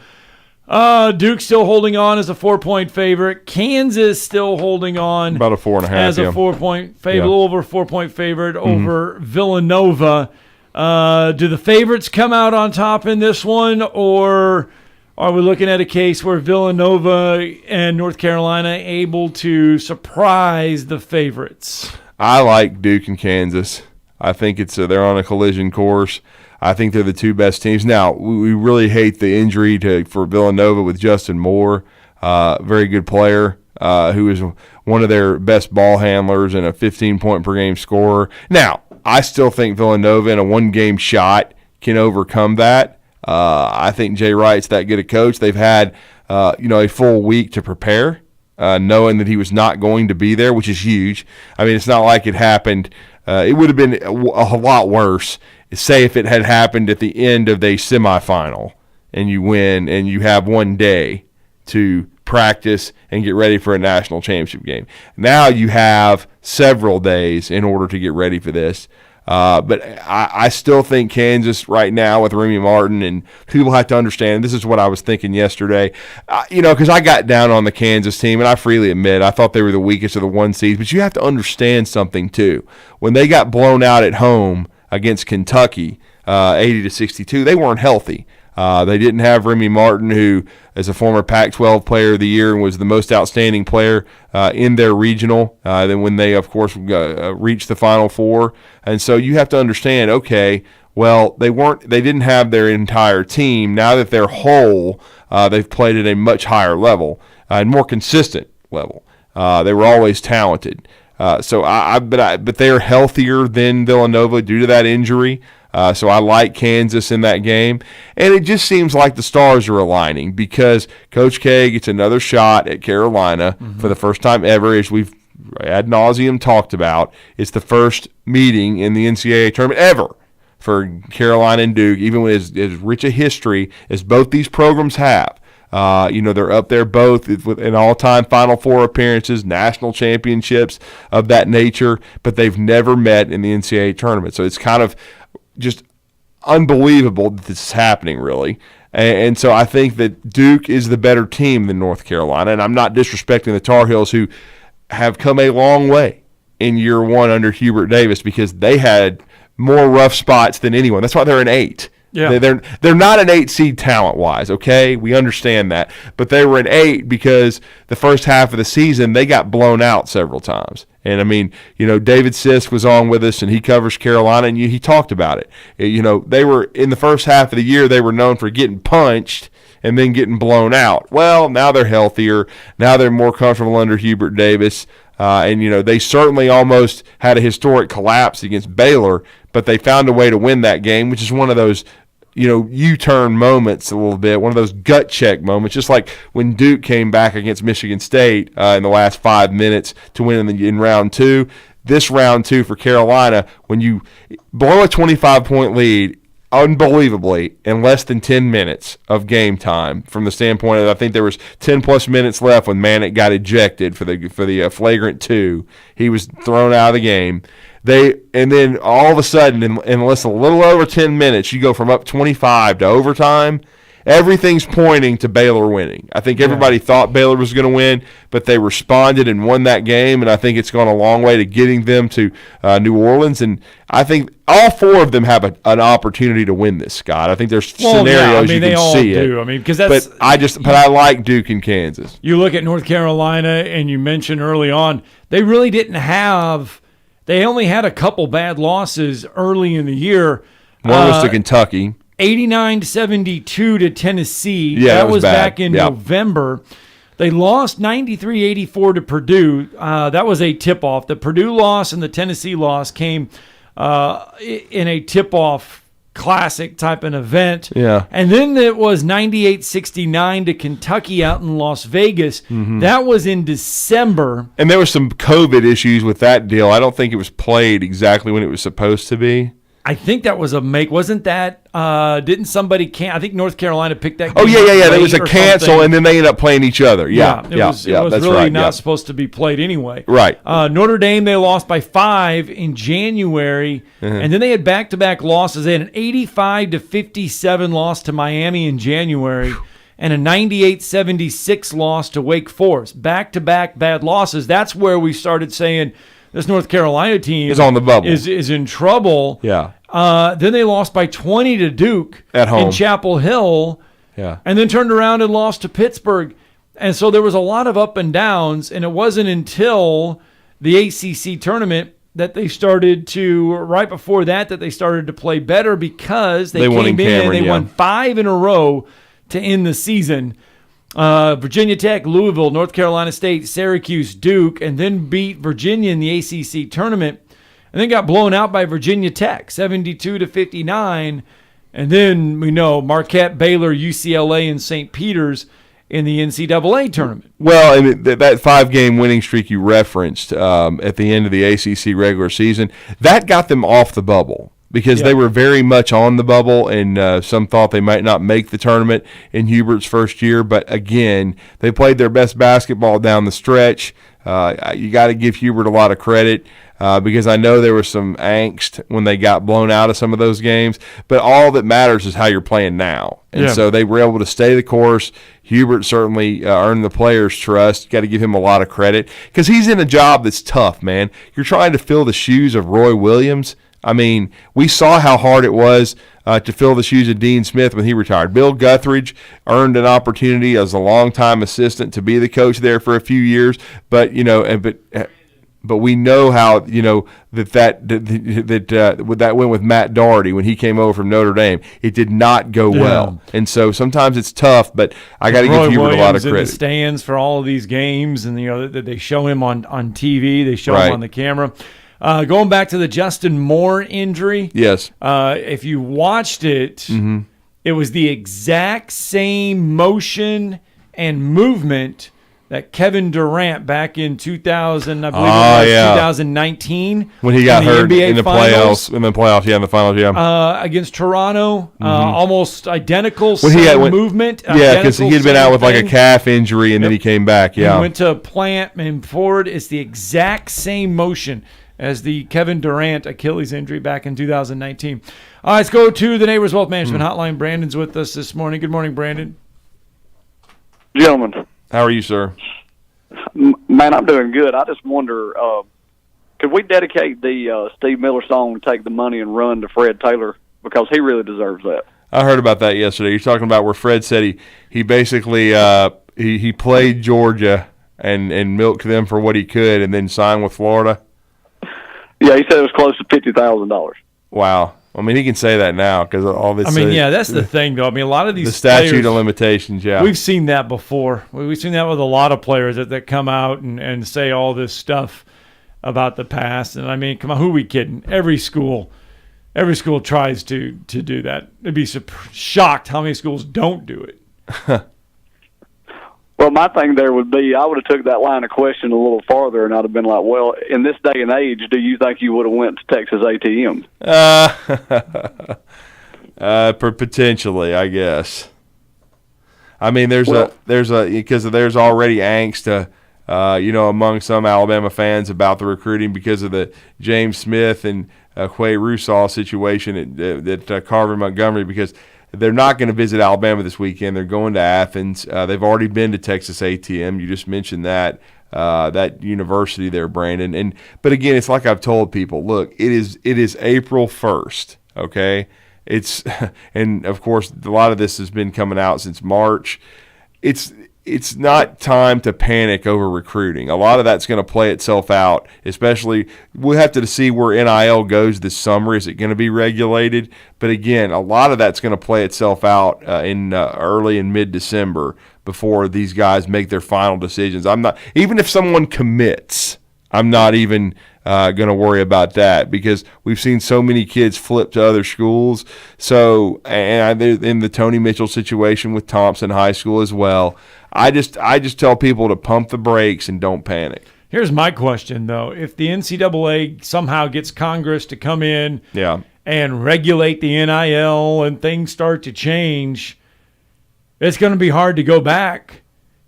Duke still holding on as a 4-point favorite. Kansas still holding on about a 4.5 as a 4-point favorite, a little over a 4-point favorite over Villanova. Do the favorites come out on top in this one, or are we looking at a case where Villanova and North Carolina able to surprise the favorites? I like Duke and Kansas. I think they're on a collision course. I think they're the two best teams. Now, we really hate the injury for Villanova with Justin Moore, very good player, who is one of their best ball handlers and a 15-point-per-game scorer. Now, I still think Villanova in a one-game shot can overcome that. I think Jay Wright's that good a coach. They've had a full week to prepare, knowing that he was not going to be there, which is huge. I mean, it's not like it happened. It would have been a lot worse, say, if it had happened at the end of the semifinal and you win and you have one day to practice and get ready for a national championship game. Now you have several days in order to get ready for this. But I still think Kansas right now with Remy Martin, and people have to understand, this is what I was thinking yesterday, because I got down on the Kansas team, and I freely admit I thought they were the weakest of the one seeds. But you have to understand something too. When they got blown out at home against Kentucky, 80-62, they weren't healthy. They didn't have Remy Martin, who is a former Pac-12 Player of the Year and was the most outstanding player in their regional. Then when they, of course, reached the Final Four, and so you have to understand. Okay, well, they didn't have their entire team. Now that they're whole, they've played at a much higher level and more consistent level. They were always talented. But they're healthier than Villanova due to that injury. So I like Kansas in that game. And it just seems like the stars are aligning because Coach K gets another shot at Carolina for the first time ever, as we've ad nauseum talked about. It's the first meeting in the NCAA tournament ever for Carolina and Duke, even with as rich a history as both these programs have. They're up there both with an all-time Final Four appearances, national championships of that nature, but they've never met in the NCAA tournament. So it's kind of just unbelievable that this is happening, really. And so I think that Duke is the better team than North Carolina, and I'm not disrespecting the Tar Heels, who have come a long way in year one under Hubert Davis, because they had more rough spots than anyone. That's why they're an 8. Yeah. They're not an 8 seed talent-wise, okay? We understand that. But they were an 8 because the first half of the season, they got blown out several times. And, I mean, David Sisk was on with us, and he covers Carolina, and he talked about it. They were, in the first half of the year, they were known for getting punched and then getting blown out. Well, now they're healthier. Now they're more comfortable under Hubert Davis. And they certainly almost had a historic collapse against Baylor, but they found a way to win that game, which is one of those U-turn moments a little bit, one of those gut check moments, just like when Duke came back against Michigan State in the last 5 minutes to win in round 2. This round 2 for Carolina, when you blow a 25-point lead, unbelievably, in less than 10 minutes of game time, from the standpoint of, I think there was 10-plus minutes left when Manick got ejected for the flagrant 2. He was thrown out of the game. And then all of a sudden, in less than a little over 10 minutes, you go from up 25 to overtime. Everything's pointing to Baylor winning. I think everybody thought Baylor was going to win, but they responded and won that game, and I think it's gone a long way to getting them to New Orleans. And I think all 4 of them have an opportunity to win this, Scott. I think there's scenarios you can see it. I mean, because that's. But I like Duke and Kansas. You look at North Carolina, and you mentioned early on they really didn't have. They only had a couple bad losses early in the year. One was to Kentucky. 89-72 to Tennessee. Yeah, that was bad. back in November. They lost 93-84 to Purdue. That was a tip-off. The Purdue loss and the Tennessee loss came in a tip-off classic type of event. Yeah. And then it was 98-69 to Kentucky out in Las Vegas. Mm-hmm. That was in December. And there was some COVID issues with that deal. I don't think it was played exactly when it was supposed to be. I think that was a make. Wasn't that? Didn't somebody I think North Carolina picked that game. Oh, yeah. There was a or cancel, something. and then they ended up playing each other. It was that's really right. not supposed to be played anyway. Right. Notre Dame, they lost by 5 in January, and then they had back-to-back losses. They had an 85-57 loss to Miami in January and a 98-76 loss to Wake Forest. Back-to-back bad losses. That's where we started saying this North Carolina team is on the bubble. Is in trouble. Yeah. Then they lost by 20 to Duke at home in Chapel Hill. Yeah. And then turned around and lost to Pittsburgh. And so there was a lot of up and downs, and it wasn't until the ACC tournament that they started to, right before that they started to play better because they won came in in and Cameron, they won 5 in a row to end the season. Virginia Tech, Louisville, North Carolina State, Syracuse, Duke, and then beat Virginia in the ACC tournament, and then got blown out by Virginia Tech, 72-59. And then we know Marquette, Baylor, UCLA, and St. Peter's in the NCAA tournament. Well, and that 5-game winning streak you referenced at the end of the ACC regular season, that got them off the bubble. Because they were very much on the bubble, and some thought they might not make the tournament in Hubert's first year. But again, they played their best basketball down the stretch. You got to give Hubert a lot of credit because I know there was some angst when they got blown out of some of those games. But all that matters is how you're playing now. And so they were able to stay the course. Hubert certainly earned the players' trust. Got to give him a lot of credit because he's in a job that's tough, man. You're trying to fill the shoes of Roy Williams. I mean, we saw how hard it was to fill the shoes of Dean Smith when he retired. Bill Guthridge earned an opportunity as a longtime assistant to be the coach there for a few years, but we know how that went with Matt Doherty when he came over from Notre Dame. It did not go well, and so sometimes it's tough. But I got to give Hubert a lot of credit. In the stands for all of these games, and they show him on TV, they show him on the camera. Going back to the Justin Moore injury, yes. If you watched it, it was the exact same motion and movement that Kevin Durant back in 2000, I believe it was 2019, when he got hurt in the finals, playoffs, in the finals, against Toronto, almost identical movement. Yeah, because he had been out with like a calf injury, and then he came back. Yeah, he went to plant and forward. It's the exact same motion as the Kevin Durant Achilles injury back in 2019. Let's go to the Neighbors Wealth Management Hotline. Brandon's with us this morning. Good morning, Brandon. Gentlemen. How are you, sir? Man, I'm doing good. I just wonder, could we dedicate the Steve Miller song, Take the Money and Run, to Fred Taylor? Because he really deserves that. I heard about that yesterday. You're talking about where Fred said he basically he played Georgia and milked them for what he could and then signed with Florida. Yeah, he said it was close to $50,000. Wow. I mean, he can say that now because all this. I mean, that's the thing, though. I mean, a lot of these the statute players, of limitations. Yeah, we've seen that before. We've seen that with a lot of players that come out and say all this stuff about the past. And I mean, come on, who are we kidding? Every school Every school tries to do that. I'd be shocked how many schools don't do it. Well, my thing there would be I would have took that line of question a little farther, and I'd have been like, well, in this day and age, do you think you would have went to Texas A&M? Potentially, I guess. I mean, there's because there's already angst, among some Alabama fans about the recruiting because of the James Smith and Quay Russaw situation at Carver Montgomery, because they're not going to visit Alabama this weekend. They're going to Athens. They've already been to Texas A&M. You just mentioned that university there, Brandon. But again, it's like I've told people. Look, it is April 1st. Okay, and of course a lot of this has been coming out since March. It's not time to panic over recruiting. A lot of that's going to play itself out, especially we'll have to see where NIL goes this summer. Is it going to be regulated? But again, a lot of that's going to play itself out in early and mid-December before these guys make their final decisions. Even if someone commits, I'm not even going to worry about that, because we've seen so many kids flip to other schools. So, and in the Tony Mitchell situation with Thompson High School as well, I just tell people to pump the brakes and don't panic. Here's my question, though. If the NCAA somehow gets Congress to come in and regulate the NIL and things start to change, it's going to be hard to go back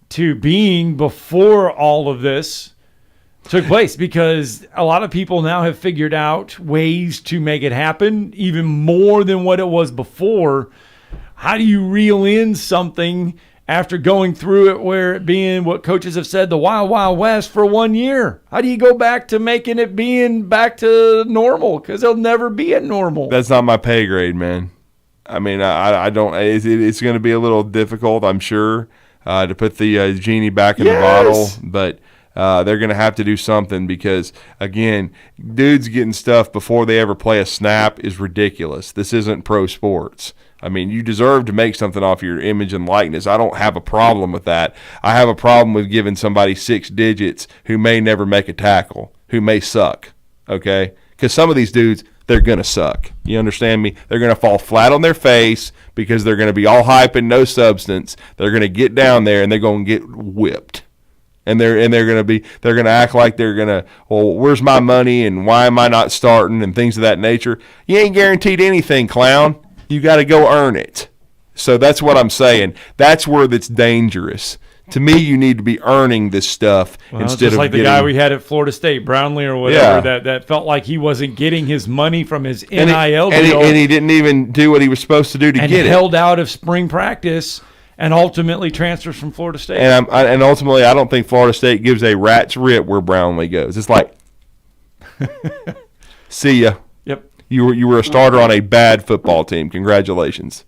to being before all of this took place, because a lot of people now have figured out ways to make it happen even more than what it was before. How do you reel in something after going through it where it being what coaches have said, the Wild Wild West for 1 year? How do you go back to making it being back to normal? Because it'll never be at normal. That's not my pay grade, man. I mean, I don't. It's going to be a little difficult, I'm sure, to put the genie back in the bottle, but they're going to have to do something, because, again, dudes getting stuff before they ever play a snap is ridiculous. This isn't pro sports. I mean, you deserve to make something off your image and likeness. I don't have a problem with that. I have a problem with giving somebody 6 digits who may never make a tackle, who may suck, okay? Because some of these dudes, they're going to suck. You understand me? They're going to fall flat on their face because they're going to be all hype and no substance. They're going to get down there and they're going to get whipped. And they're going to act like they're going to, well, where's my money and why am I not starting and things of that nature. You ain't guaranteed anything, clown. You got to go earn it. So that's what I'm saying. That's where that's dangerous. To me, you need to be earning this stuff instead just of like getting, the guy we had at Florida State, Brownlee or whatever, that felt like he wasn't getting his money from his NIL deal. And he didn't even do what he was supposed to do to get it. And held out of spring practice and ultimately transfers from Florida State. And ultimately, I don't think Florida State gives a rat's rip where Brownlee goes. It's like, see ya. Yep. You were a starter on a bad football team. Congratulations.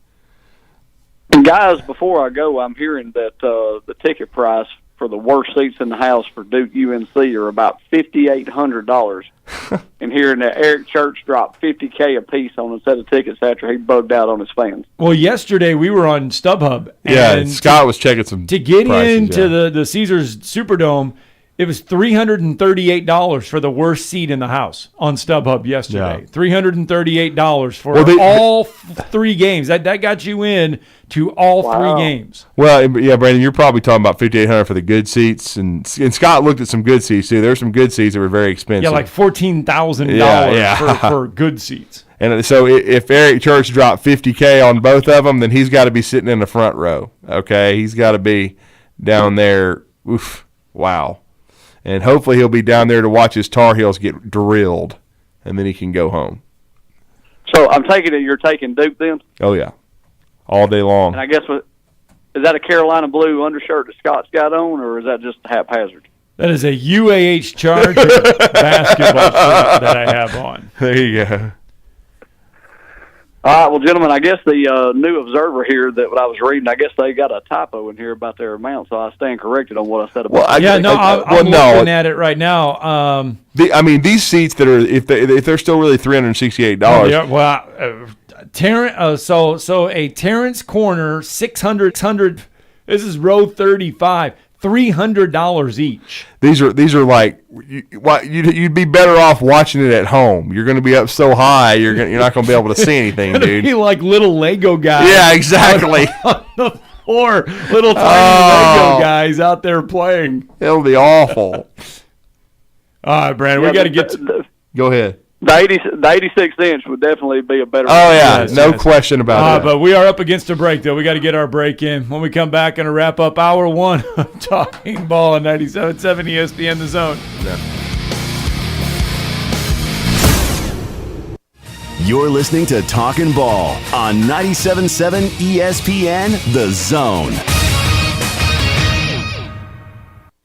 And guys, before I go, I'm hearing that the ticket price for the worst seats in the house for Duke UNC are about $5,800. And hearing that Eric Church dropped $50K a piece on a set of tickets after he bugged out on his fans. Well, yesterday we were on StubHub. And Scott was checking some to get prices, into the Caesars Superdome. It was $338 for the worst seat in the house on StubHub yesterday. $338 for all 3 games. That got you in to all 3 games. Well, yeah, Brandon, you're probably talking about $5,800 for the good seats, and Scott looked at some good seats too. There were some good seats that were very expensive. Yeah, like $14,000 for good seats. And so if Eric Church dropped $50K on both of them, then he's got to be sitting in the front row. Okay, he's got to be down there. Oof, wow. And hopefully he'll be down there to watch his Tar Heels get drilled, and then he can go home. So I'm taking it you're taking Duke then? Oh, yeah. All day long. And I guess, is that a Carolina blue undershirt that Scott's got on, or is that just haphazard? That is a UAH Charger basketball shirt that I have on. There you go. All right, well, gentlemen, I guess the new Observer here that what I was reading, I guess they got a typo in here about their amount, so I stand corrected on what I said about I'm looking at it right now. These seats that are, if they're still really $368. Yeah, well, so a Terrence Corner 600. This is row 35. $300 each. These are like you'd be better off watching it at home. You're going to be up so high, you're not going to be able to see anything, dude. Be like little Lego guys. Yeah, exactly. On the floor, little tiny Lego guys out there playing. It'll be awful. All right, Brandon, we got to get to. Go ahead. The 86-inch would definitely be a better. Oh yeah, no question about that. But we are up against a break, though. We got to get our break in. When we come back, going to wrap up hour one of Talking Ball on 97.7 ESPN The Zone. You're listening to Talkin Ball on 97.7 ESPN The Zone.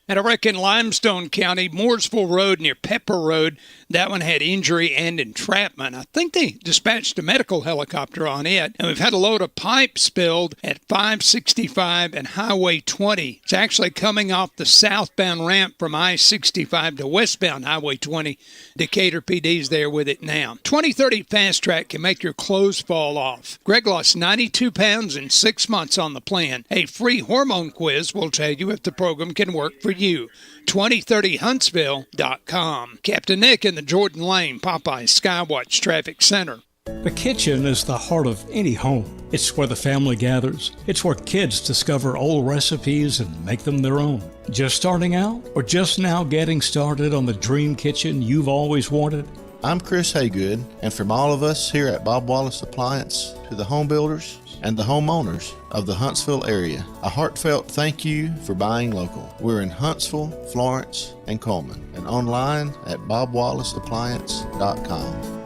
At a wreck in Limestone County, Mooresville Road near Pepper Road, that one had injury and entrapment. I think they dispatched a medical helicopter on it. And we've had a load of pipe spilled at 565 and Highway 20. It's actually coming off the southbound ramp from I-65 to westbound Highway 20. Decatur PD's there with it now. 2030 Fast Track can make your clothes fall off. Greg lost 92 pounds in 6 months on the plan. A free hormone quiz will tell you if the program can work for you. 2030huntsville.com. Captain Nick in the Jordan Lane Popeye Skywatch Traffic Center. The kitchen is the heart of any home. It's where the family gathers. It's where kids discover old recipes and make them their own. Just starting out or just now getting started on the dream kitchen you've always wanted? I'm Chris Haygood, and from all of us here at Bob Wallace Appliance to the home builders and the homeowners of the Huntsville area, a heartfelt thank you for buying local. We're in Huntsville, Florence, and Coleman, and online at bobwallaceappliance.com.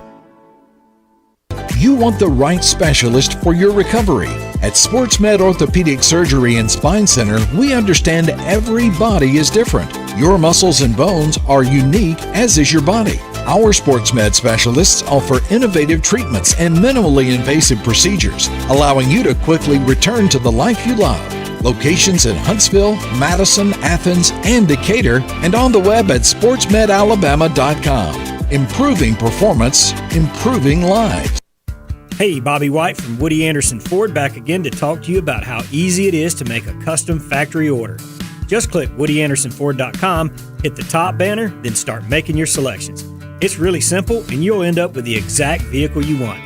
You want the right specialist for your recovery. At SportsMed Orthopedic Surgery and Spine Center, we understand every body is different. Your muscles and bones are unique, as is your body. Our SportsMed specialists offer innovative treatments and minimally invasive procedures, allowing you to quickly return to the life you love. Locations in Huntsville, Madison, Athens, and Decatur, and on the web at sportsmedalabama.com. Improving performance, improving lives. Hey, Bobby White from Woody Anderson Ford back again to talk to you about how easy it is to make a custom factory order. Just click WoodyAndersonFord.com, hit the top banner, then start making your selections. It's really simple, and you'll end up with the exact vehicle you want.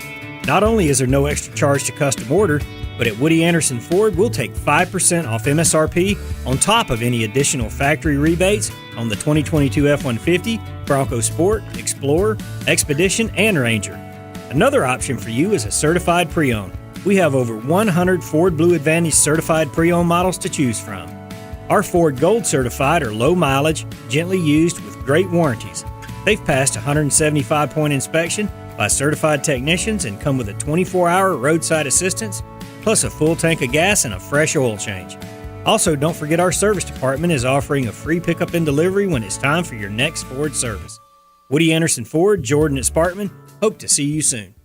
Not only is there no extra charge to custom order, but at Woody Anderson Ford, we'll take 5% off MSRP on top of any additional factory rebates on the 2022 F-150, Bronco Sport, Explorer, Expedition, and Ranger. Another option for you is a certified pre-owned. We have over 100 Ford Blue Advantage certified pre-owned models to choose from. Our Ford Gold certified are low mileage, gently used with great warranties. They've passed a 175-point inspection by certified technicians and come with a 24-hour roadside assistance, plus a full tank of gas and a fresh oil change. Also, don't forget our service department is offering a free pickup and delivery when it's time for your next Ford service. Woody Anderson Ford, Jordan at Sparkman, hope to see you soon.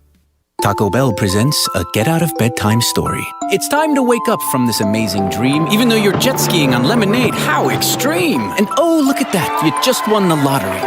Taco Bell presents a get-out-of-bedtime story. It's time to wake up from this amazing dream, even though you're jet skiing on lemonade. How extreme! And oh, look at that, you just won the lottery.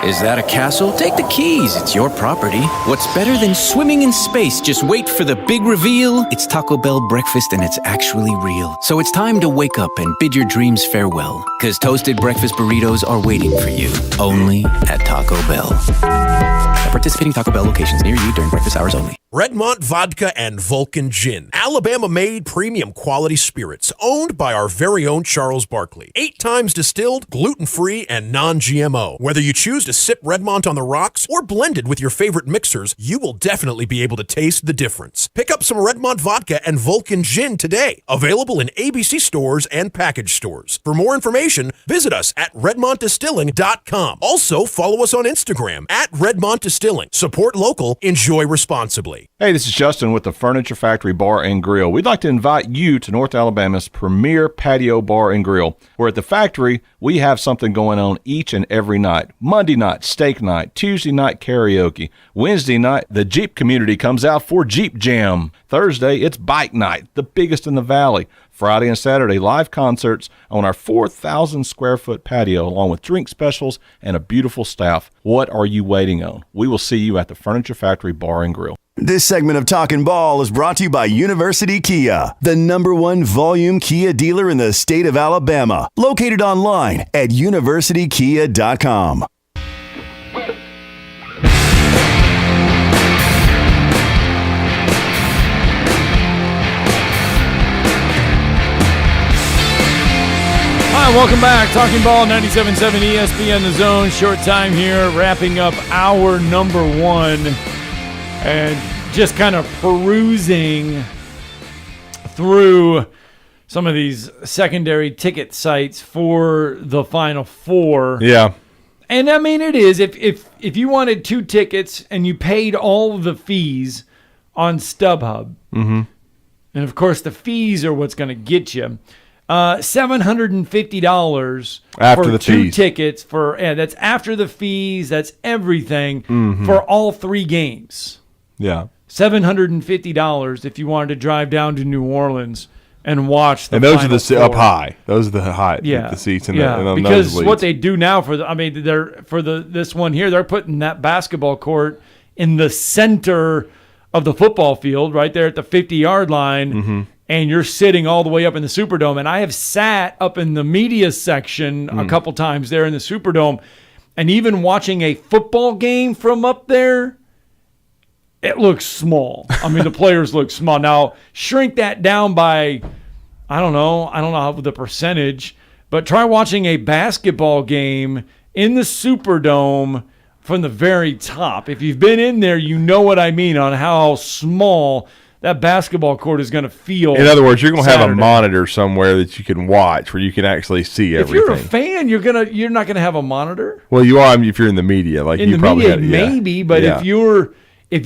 Is that a castle? Take the keys, it's your property. What's better than swimming in space? Just wait for the big reveal. It's Taco Bell breakfast and it's actually real. So it's time to wake up and bid your dreams farewell. Because toasted breakfast burritos are waiting for you. Only at Taco Bell. At participating Taco Bell locations near you during breakfast hours only. Redmont Vodka and Vulcan Gin. Alabama-made premium quality spirits owned by our very own Charles Barkley. 8 times distilled, gluten-free, and non-GMO. Whether you choose to sip Redmont on the rocks or blended with your favorite mixers, you will definitely be able to taste the difference. Pick up some Redmont Vodka and Vulcan Gin today. Available in ABC stores and package stores. For more information, visit us at RedmontDistilling.com. Also, follow us on Instagram at Redmont Distilling. Support local, enjoy responsibly. Hey, this is Justin with the Furniture Factory Bar and Grill. We'd like to invite you to North Alabama's premier patio bar and grill, where at the factory, we have something going on each and every night. Monday night, steak night. Tuesday night, karaoke. Wednesday night, the Jeep community comes out for Jeep Jam. Thursday, it's bike night, the biggest in the valley. Friday and Saturday, live concerts on our 4,000 square foot patio, along with drink specials and a beautiful staff. What are you waiting on? We will see you at the Furniture Factory Bar and Grill. This segment of Talkin Ball is brought to you by University Kia, the #1 volume Kia dealer in the state of Alabama. Located online at universitykia.com. Hi, welcome back. Talking Ball, 97.7 ESPN The Zone. Short time here, wrapping up hour number 1. And just kind of perusing through some of these secondary ticket sites for the Final Four. Yeah. And I mean, it is. If you wanted 2 tickets and you paid all of the fees on StubHub, and of course the fees are what's going to get you, $750 after for the 2 fees. tickets for that's after the fees, that's everything for all 3 games. Yeah. $750 if you wanted to drive down to New Orleans and watch the And those Final are the Four. up high. Those are the high the seats in the because nosebleeds. what they do now this one here, they're putting that basketball court in the center of the football field, right there at the 50-yard line, and you're sitting all the way up in the Superdome. And I have sat up in the media section a couple times there in the Superdome, and even watching a football game from up there, it looks small. I mean, the players look small. Now, shrink that down by, I don't know how the percentage, but try watching a basketball game in the Superdome from the very top. If you've been in there, you know what I mean on how small that basketball court is going to feel. In other words, you're going to have a Saturday. monitor somewhere that you can watch where you can actually see If everything. you're a fan, you're not going to have a monitor. Well, you are if you're in the media. Like In you the probably media, had, yeah. maybe, but Yeah. if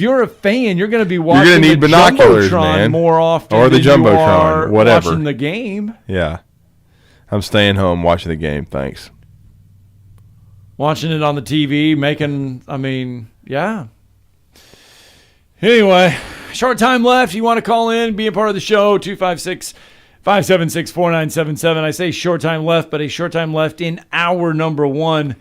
you're a fan, you're going to be You're watching gonna need the binoculars, Jumbotron man. more often Or the than you Jumbotron, are whatever. watching the game. Yeah. I'm staying home watching the game. Thanks. Watching it on the TV, yeah. Anyway, short time left. You want to call in, be a part of the show, 256-576-4977. I say short time left, but a short time left in hour number 1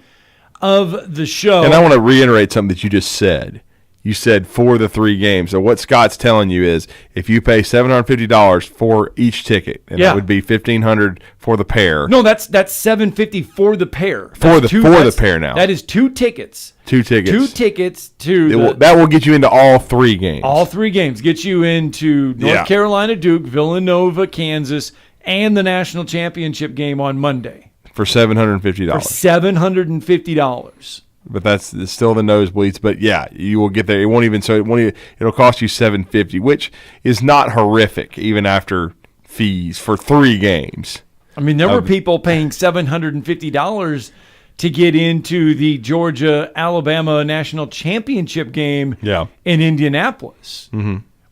of the show. And I want to reiterate something that you just said. You said for the 3 games. So what Scott's telling you is if you pay $750 for each ticket, and that would be $1,500 for the pair. No, that's $750 for the pair. For That's the pair now. That is 2 tickets. 2 tickets. 2 tickets to that will get you into all 3 games. all 3 games. Get you into North Carolina, Duke, Villanova, Kansas, and the national championship game on Monday. For $750. For $750. But that's still the nosebleeds. But yeah, you will get there. It'll cost you $750, which is not horrific even after fees for 3 games. I mean, there were people paying $750 to get into the Georgia-Alabama national championship game in Indianapolis.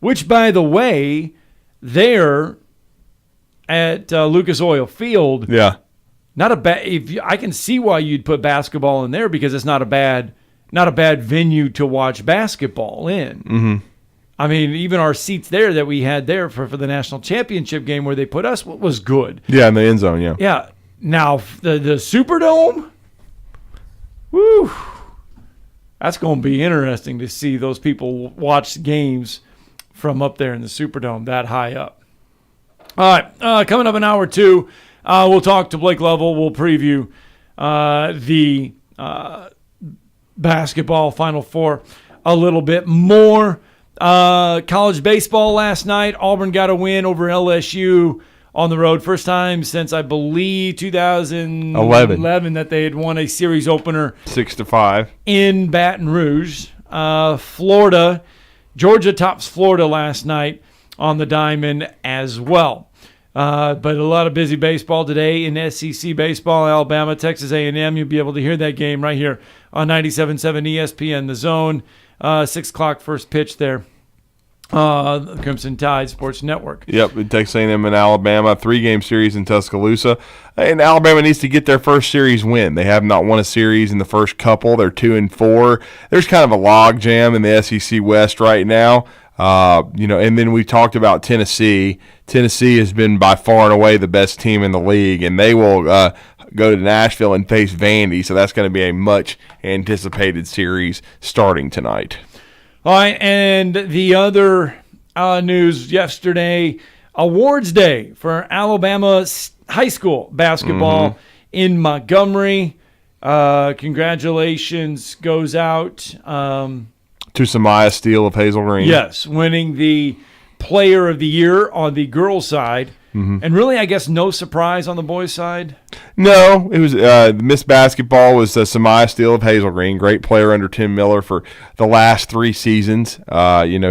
Which, by the way, there at Lucas Oil Field, not a bad. I can see why you'd put basketball in there because it's not a bad venue to watch basketball in. I mean, even our seats there that we had there for the national championship game where they put us was good. Yeah, in the end zone. Yeah. Yeah. Now the Superdome, woo, that's going to be interesting to see those people watch games from up there in the Superdome that high up. All right, coming up in hour 2. We'll talk to Blake Lovell. We'll preview the basketball Final Four a little bit more. College baseball last night. Auburn got a win over LSU on the road. First time since, I believe, 2011 that they had won a series opener 6-5 in Baton Rouge. Georgia tops Florida last night on the diamond as well. But a lot of busy baseball today in SEC baseball. Alabama, Texas A&M. You'll be able to hear that game right here on 97.7 ESPN The Zone. 6 o'clock first pitch there. The Crimson Tide Sports Network. Yep, Texas A&M and Alabama, 3-game series in Tuscaloosa. And Alabama needs to get their first series win. They have not won a series in the first couple. They're 2-4. There's kind of a log jam in the SEC West right now. And then we talked about Tennessee. Tennessee has been by far and away the best team in the league, and they will go to Nashville and face Vandy. So that's going to be a much anticipated series starting tonight. All right, and the other news yesterday, awards day for Alabama high school basketball in Montgomery. Congratulations goes out to Samaya Steele of Hazel Green. Yes, winning the Player of the Year on the girls' side. And really, I guess, no surprise on the boys' side? No, it was Miss Basketball was Samaya Steele of Hazel Green, great player under Tim Miller for the last 3 seasons.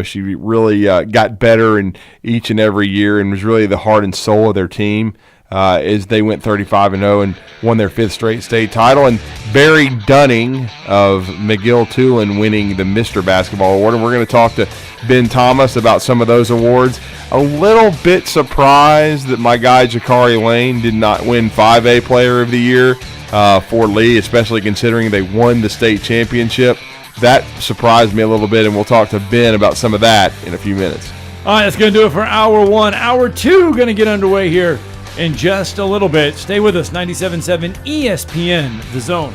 She really got better in each and every year and was really the heart and soul of their team as they went 35-0 and won their 5th straight state title. And Barry Dunning of McGill-Tulane winning the Mr. Basketball Award. And we're going to talk to Ben Thomas about some of those awards. A little bit surprised that my guy Jakari Lane did not win 5A Player of the Year for Lee, especially considering they won the state championship. That surprised me a little bit, and we'll talk to Ben about some of that in a few minutes. All right, that's going to do it for Hour 1. Hour 2 going to get underway here in just a little bit. Stay with us, 97.7 ESPN, The Zone.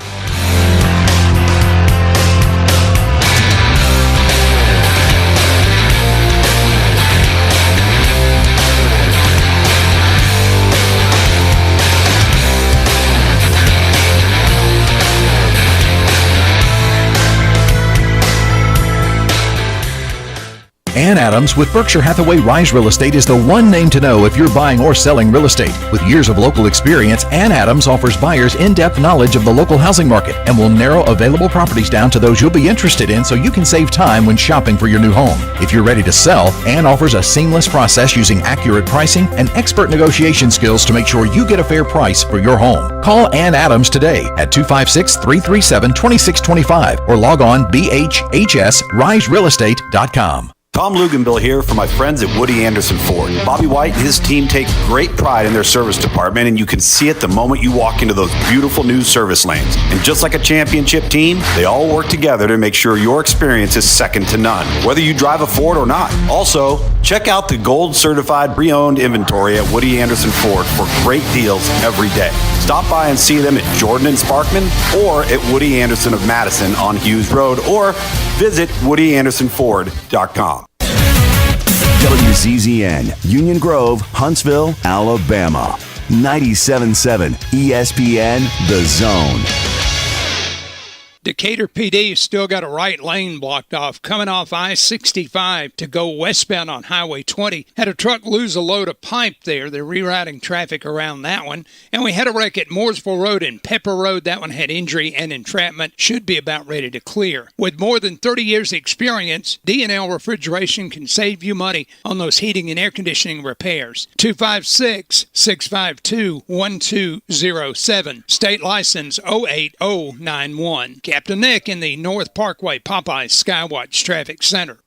Ann Adams with Berkshire Hathaway Rise Real Estate is the one name to know if you're buying or selling real estate. With years of local experience, Ann Adams offers buyers in-depth knowledge of the local housing market and will narrow available properties down to those you'll be interested in so you can save time when shopping for your new home. If you're ready to sell, Ann offers a seamless process using accurate pricing and expert negotiation skills to make sure you get a fair price for your home. Call Ann Adams today at 256-337-2625 or log on bhhsriserealestate.com. Tom Luganbill here for my friends at Woody Anderson Ford. Bobby White and his team take great pride in their service department, and you can see it the moment you walk into those beautiful new service lanes. And just like a championship team, they all work together to make sure your experience is second to none, whether you drive a Ford or not. Also, check out the gold certified pre-owned inventory at Woody Anderson Ford for great deals every day. Stop by and see them at Jordan and Sparkman or at Woody Anderson of Madison on Hughes Road, or visit WoodyAndersonFord.com. WZZN, Union Grove, Huntsville, Alabama. 97.7 ESPN, The Zone. Decatur PD still got a right lane blocked off coming off I-65 to go westbound on Highway 20. Had a truck lose a load of pipe there. They're rerouting traffic around that one. And we had a wreck at Mooresville Road and Pepper Road. That one had injury and entrapment. Should be about ready to clear. With more than 30 years experience, D&L Refrigeration can save you money on those heating and air conditioning repairs. 256-652-1207. State license 08091. Captain Nick in the North Parkway Popeyes Skywatch Traffic Center.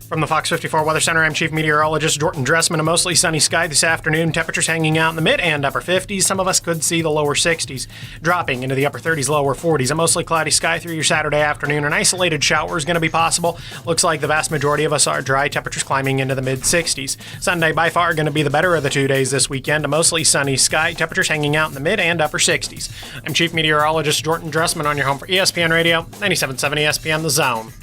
From the Fox 54 Weather Center, I'm Chief Meteorologist Jordan Dressman. A mostly sunny sky this afternoon. Temperatures hanging out in the mid and upper 50s. Some of us could see the lower 60s, dropping into the upper 30s, lower 40s. A mostly cloudy sky through your Saturday afternoon. An isolated shower is going to be possible. Looks like the vast majority of us are dry. Temperatures climbing into the mid 60s. Sunday by far going to be the better of the 2 days this weekend. A mostly sunny sky. Temperatures hanging out in the mid and upper 60s. I'm Chief Meteorologist Jordan Dressman on your home for ESPN Radio, 97.7 ESPN The Zone.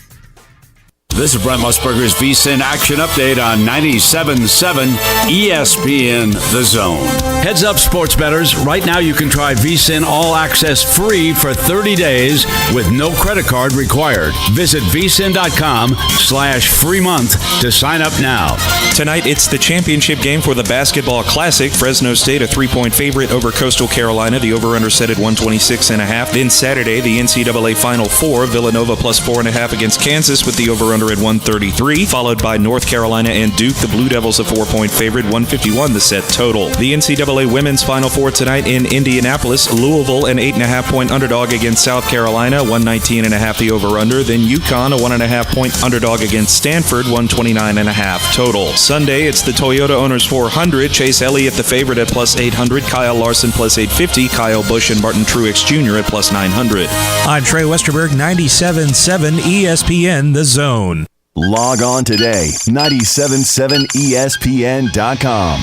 This is Brent Musburger's VSiN Action Update on 97.7 ESPN The Zone. Heads up, sports bettors. Right now you can try VSiN All Access free for 30 days with no credit card required. Visit vsin.com/free month to sign up now. Tonight, it's the championship game for the Basketball Classic. Fresno State, a 3-point favorite over Coastal Carolina. The over-under set at 126.5. Then Saturday, the NCAA Final Four. Villanova plus 4.5 against Kansas with the over-under at 133, followed by North Carolina and Duke. The Blue Devils a 4-point favorite, 151 the set total. The NCAA Women's Final Four tonight in Indianapolis. Louisville an 8.5-point underdog against South Carolina, 119.5 the over-under. Then UConn a 1.5-point underdog against Stanford, 129.5 total. Sunday, it's the Toyota Owners 400. Chase Elliott the favorite at plus 800. Kyle Larson plus 850. Kyle Busch and Martin Truex Jr. at plus 900. I'm Trey Westerberg, 97.7 ESPN The Zone. Log on today, 977ESPN.com.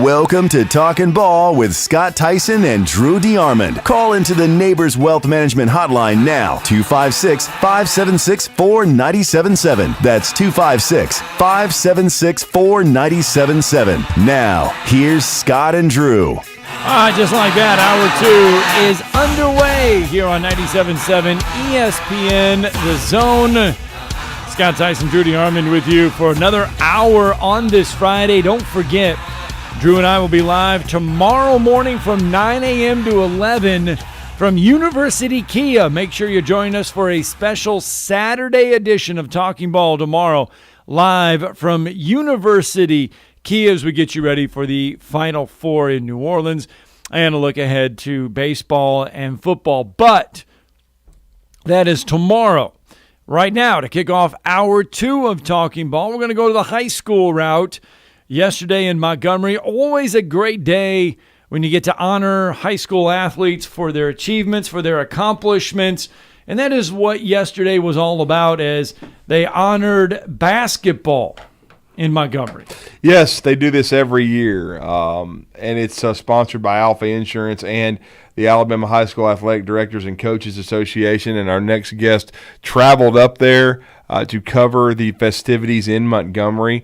Welcome to Talkin Ball with Scott Tyson and Drew DeArmond. Call into the Neighbors Wealth Management Hotline now, 256-576-4977. That's 256-576-4977. Now, here's Scott and Drew. All right, just like that, hour 2 is underway here on 97.7 ESPN The Zone. Scott Tyson, Drew DeArmond with you for another hour on this Friday. Don't forget, Drew and I will be live tomorrow morning from 9 a.m. to 11 from University Kia. Make sure you join us for a special Saturday edition of Talking Ball tomorrow, live from University Kia as we get you ready for the Final Four in New Orleans and a look ahead to baseball and football. But that is tomorrow. Right now, to kick off hour 2 of Talking Ball, we're going to go to the high school route. Yesterday in Montgomery, always a great day when you get to honor high school athletes for their achievements, for their accomplishments. And that is what yesterday was all about, as they honored basketball in Montgomery. Yes, they do this every year, and it's sponsored by Alpha Insurance and the Alabama High School Athletic Directors and Coaches Association. And our next guest traveled up there to cover the festivities in Montgomery.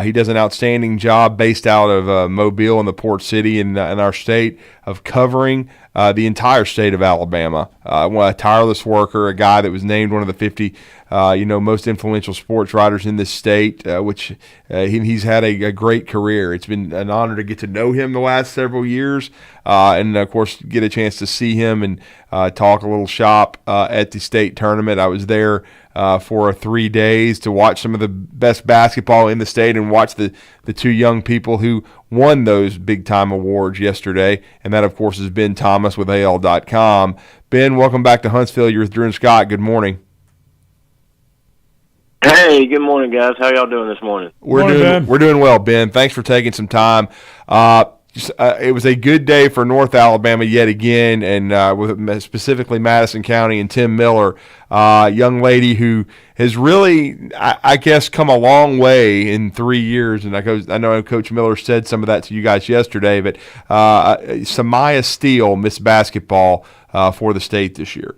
He does an outstanding job based out of Mobile in the Port City in our state of covering the entire state of Alabama. A tireless worker, a guy that was named one of the 50 most influential sports writers in this state, which he's had a great career. It's been an honor to get to know him the last several years and, of course, get a chance to see him and talk a little shop at the state tournament. I was there for 3 days to watch some of the best basketball in the state and watch the two young people who won those big-time awards yesterday, and that, of course, is Ben Thomas with AL.com. Ben, welcome back to Huntsville. You're with Drew and Scott. Good morning. Hey, good morning, guys. How y'all doing this morning? We're doing well, Ben. Thanks for taking some time. It was a good day for North Alabama yet again, and with specifically Madison County and Tim Miller, a young lady who has really, I guess, come a long way in 3 years. And I know Coach Miller said some of that to you guys yesterday, but Samaya Steele missed basketball for the state this year.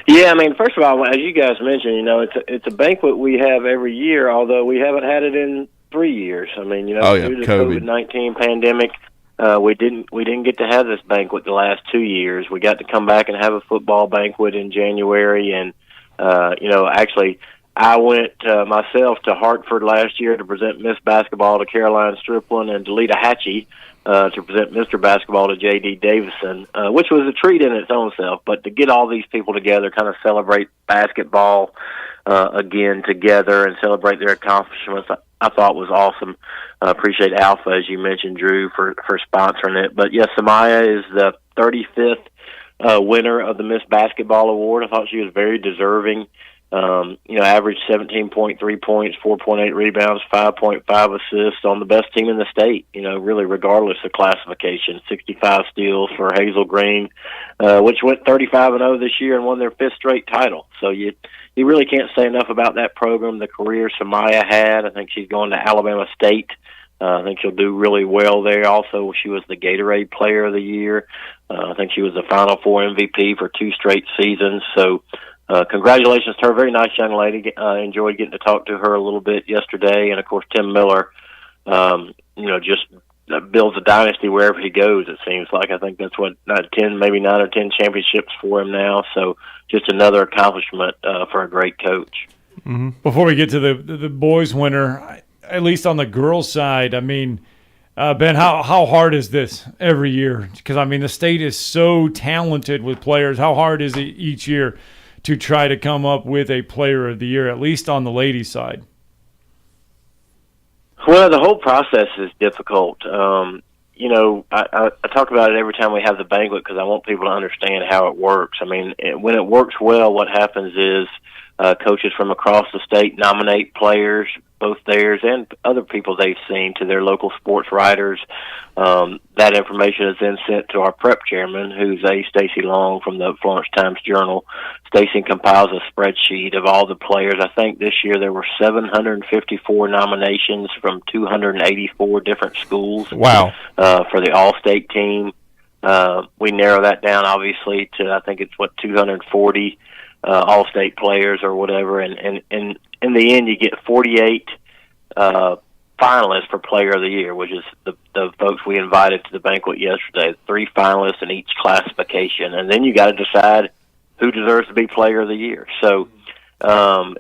Yeah, I mean, first of all, as you guys mentioned, it's a banquet we have every year, although we haven't had it in 3 years. I mean, due to the COVID-19 pandemic, we didn't get to have this banquet the last 2 years. We got to come back and have a football banquet in January, and actually, I went myself to Hartford last year to present Miss Basketball to Caroline Striplin and Delita Hatchie to present Mr. Basketball to J.D. Davison, which was a treat in its own self. But to get all these people together, kind of celebrate basketball again together and celebrate their accomplishments, I thought was awesome. Appreciate Alpha, as you mentioned, Drew, for sponsoring it. But yes, Samaya is the 35th winner of the Miss Basketball Award. I thought she was very deserving. Averaged 17.3 points, 4.8 rebounds, 5.5 assists on the best team in the state, really regardless of classification. 65 steals for Hazel Green, which went 35-0 this year and won their 5th straight title. So you really can't say enough about that program, the career Samaya had. I think she's going to Alabama State. I think she'll do really well there. Also, she was the Gatorade Player of the Year. I think she was the Final Four MVP for 2 straight seasons. So congratulations to her. Very nice young lady. Enjoyed getting to talk to her a little bit yesterday. And, of course, Tim Miller, just builds a dynasty wherever he goes, it seems like. I think that's what, 9 or 10 championships for him now. So just another accomplishment for a great coach. Mm-hmm. Before we get to the boys' winner, at least on the girls' side, I mean, Ben, how hard is this every year? Because, I mean, the state is so talented with players. How hard is it each year to try to come up with a player of the year, at least on the ladies' side? Well, the whole process is difficult. I talk about it every time we have the banquet because I want people to understand how it works. I mean, when it works well, what happens is coaches from across the state nominate players, both theirs and other people they've seen, to their local sports writers. That information is then sent to our prep chairman, who's Stacey Long from the Florence Times-Journal. Stacey compiles a spreadsheet of all the players. I think this year there were 754 nominations from 284 different schools. Wow. For the All-State team. We narrow that down, obviously, to I think it's 240 All-State players or whatever, and in the end you get 48 finalists for Player of the Year, which is the folks we invited to the banquet yesterday. 3 finalists in each classification, and then you got to decide who deserves to be Player of the Year. So I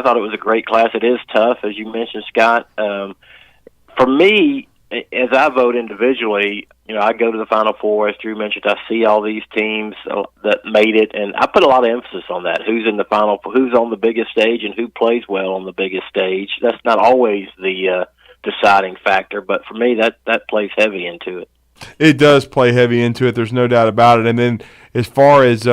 thought it was a great class. It is tough, as you mentioned, Scott. For me, as I vote individually, I go to the Final Four, as Drew mentioned. I see all these teams that made it, and I put a lot of emphasis on that. Who's in the Final Four, who's on the biggest stage, and who plays well on the biggest stage. That's not always the deciding factor, but for me, that plays heavy into it. It does play heavy into it. There's no doubt about it. And then as far as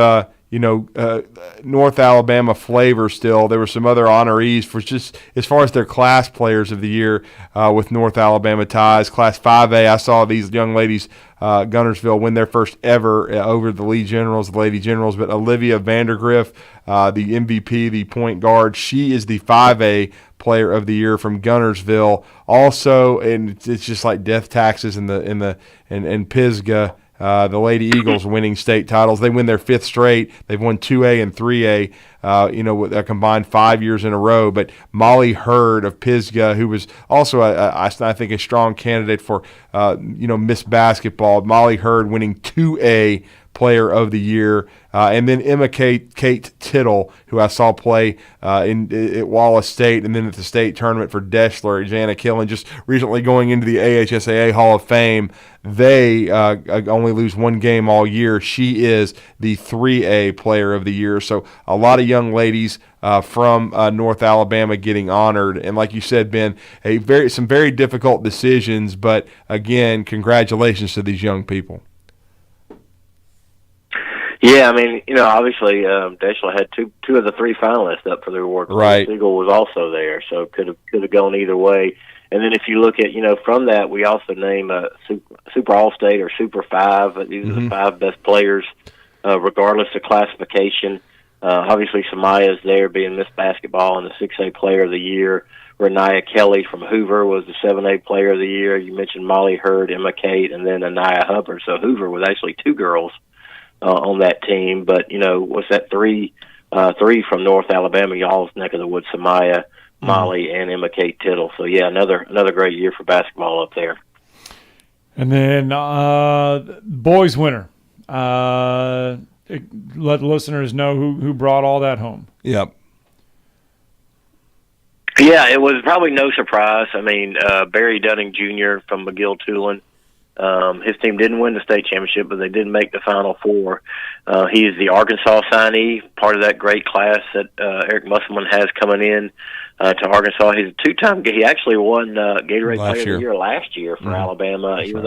North Alabama flavor still. There were some other honorees for just as far as their class players of the year with North Alabama ties. Class 5A, I saw these young ladies, Guntersville, win their first ever over the Lady Generals. But Olivia Vandergriff, the MVP, the point guard, she is the 5A player of the year from Guntersville. Also, and it's just like death taxes in Pisgah. The Lady Eagles winning state titles. They win their 5th straight. They've won 2A and 3A, with a combined 5 years in a row. But Molly Hurd of Pisgah, who was also, I think, a strong candidate for, Miss Basketball. Molly Hurd winning 2A Player of the Year. And then Emma Kate Tittle, who I saw play at Wallace State and then at the state tournament for Deschler, Jana Killen, just recently going into the AHSAA Hall of Fame. They only lose one game all year. She is the 3A Player of the Year. So a lot of young ladies from North Alabama getting honored. And like you said, Ben, some very difficult decisions. But, again, congratulations to these young people. Yeah, I mean, obviously, Deschler had two of the 3 finalists up for the award. Right. Siegel was also there, so could have gone either way. And then if you look at, from that, we also name a Super All-State or Super 5. These are the 5 best players, regardless of classification. Obviously, Samaya's there, being Miss Basketball and the 6A Player of the Year. Renaya Kelly from Hoover was the 7A Player of the Year. You mentioned Molly Hurd, Emma Kate, and then Anaya Hubbard. So Hoover was actually 2 girls on that team, but what's that? Three from North Alabama, y'all's neck of the woods: Samaya, Molly, and Emma Kate Tittle. So yeah, another great year for basketball up there. And then boys winner. Let the listeners know who brought all that home. Yep. Yeah, it was probably no surprise. I mean, Barry Dunning Jr. from McGill-Tulane. His team didn't win the state championship, but they did make the Final Four. He is the Arkansas signee, part of that great class that Eric Musselman has coming in to Arkansas. He's a 2-time. He actually won Gatorade Player of the Year last year for Alabama, even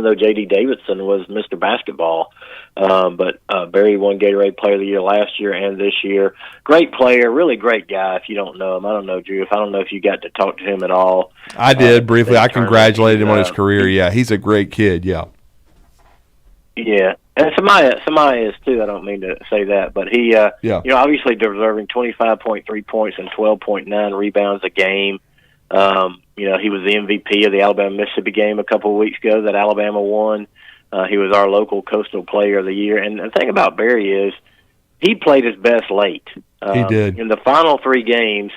though J.D. Davidson was Mr. Basketball. But Barry won Gatorade Player of the Year last year and this year. Great player, really great guy. If you don't know him, I don't know, Drew. I don't know if you got to talk to him at all. I did briefly. I congratulated him on his career. Yeah, he's a great kid. Yeah. Yeah, and Samaya is too. I don't mean to say that, but he, obviously deserving 25.3 points and 12.9 rebounds a game. He was the MVP of the Alabama-Mississippi game a couple of weeks ago that Alabama won. He was our local Coastal Player of the Year. And the thing about Barry is he played his best late. He did. In the final 3 games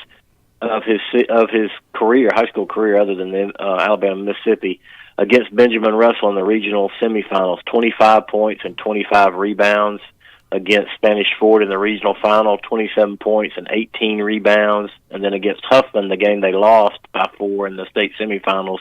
of his career, high school career, other than the Alabama-Mississippi, against Benjamin Russell in the regional semifinals, 25 points and 25 rebounds. Against Spanish Fort in the regional final, 27 points and 18 rebounds. And then against Huffman, the game they lost by 4 in the state semifinals,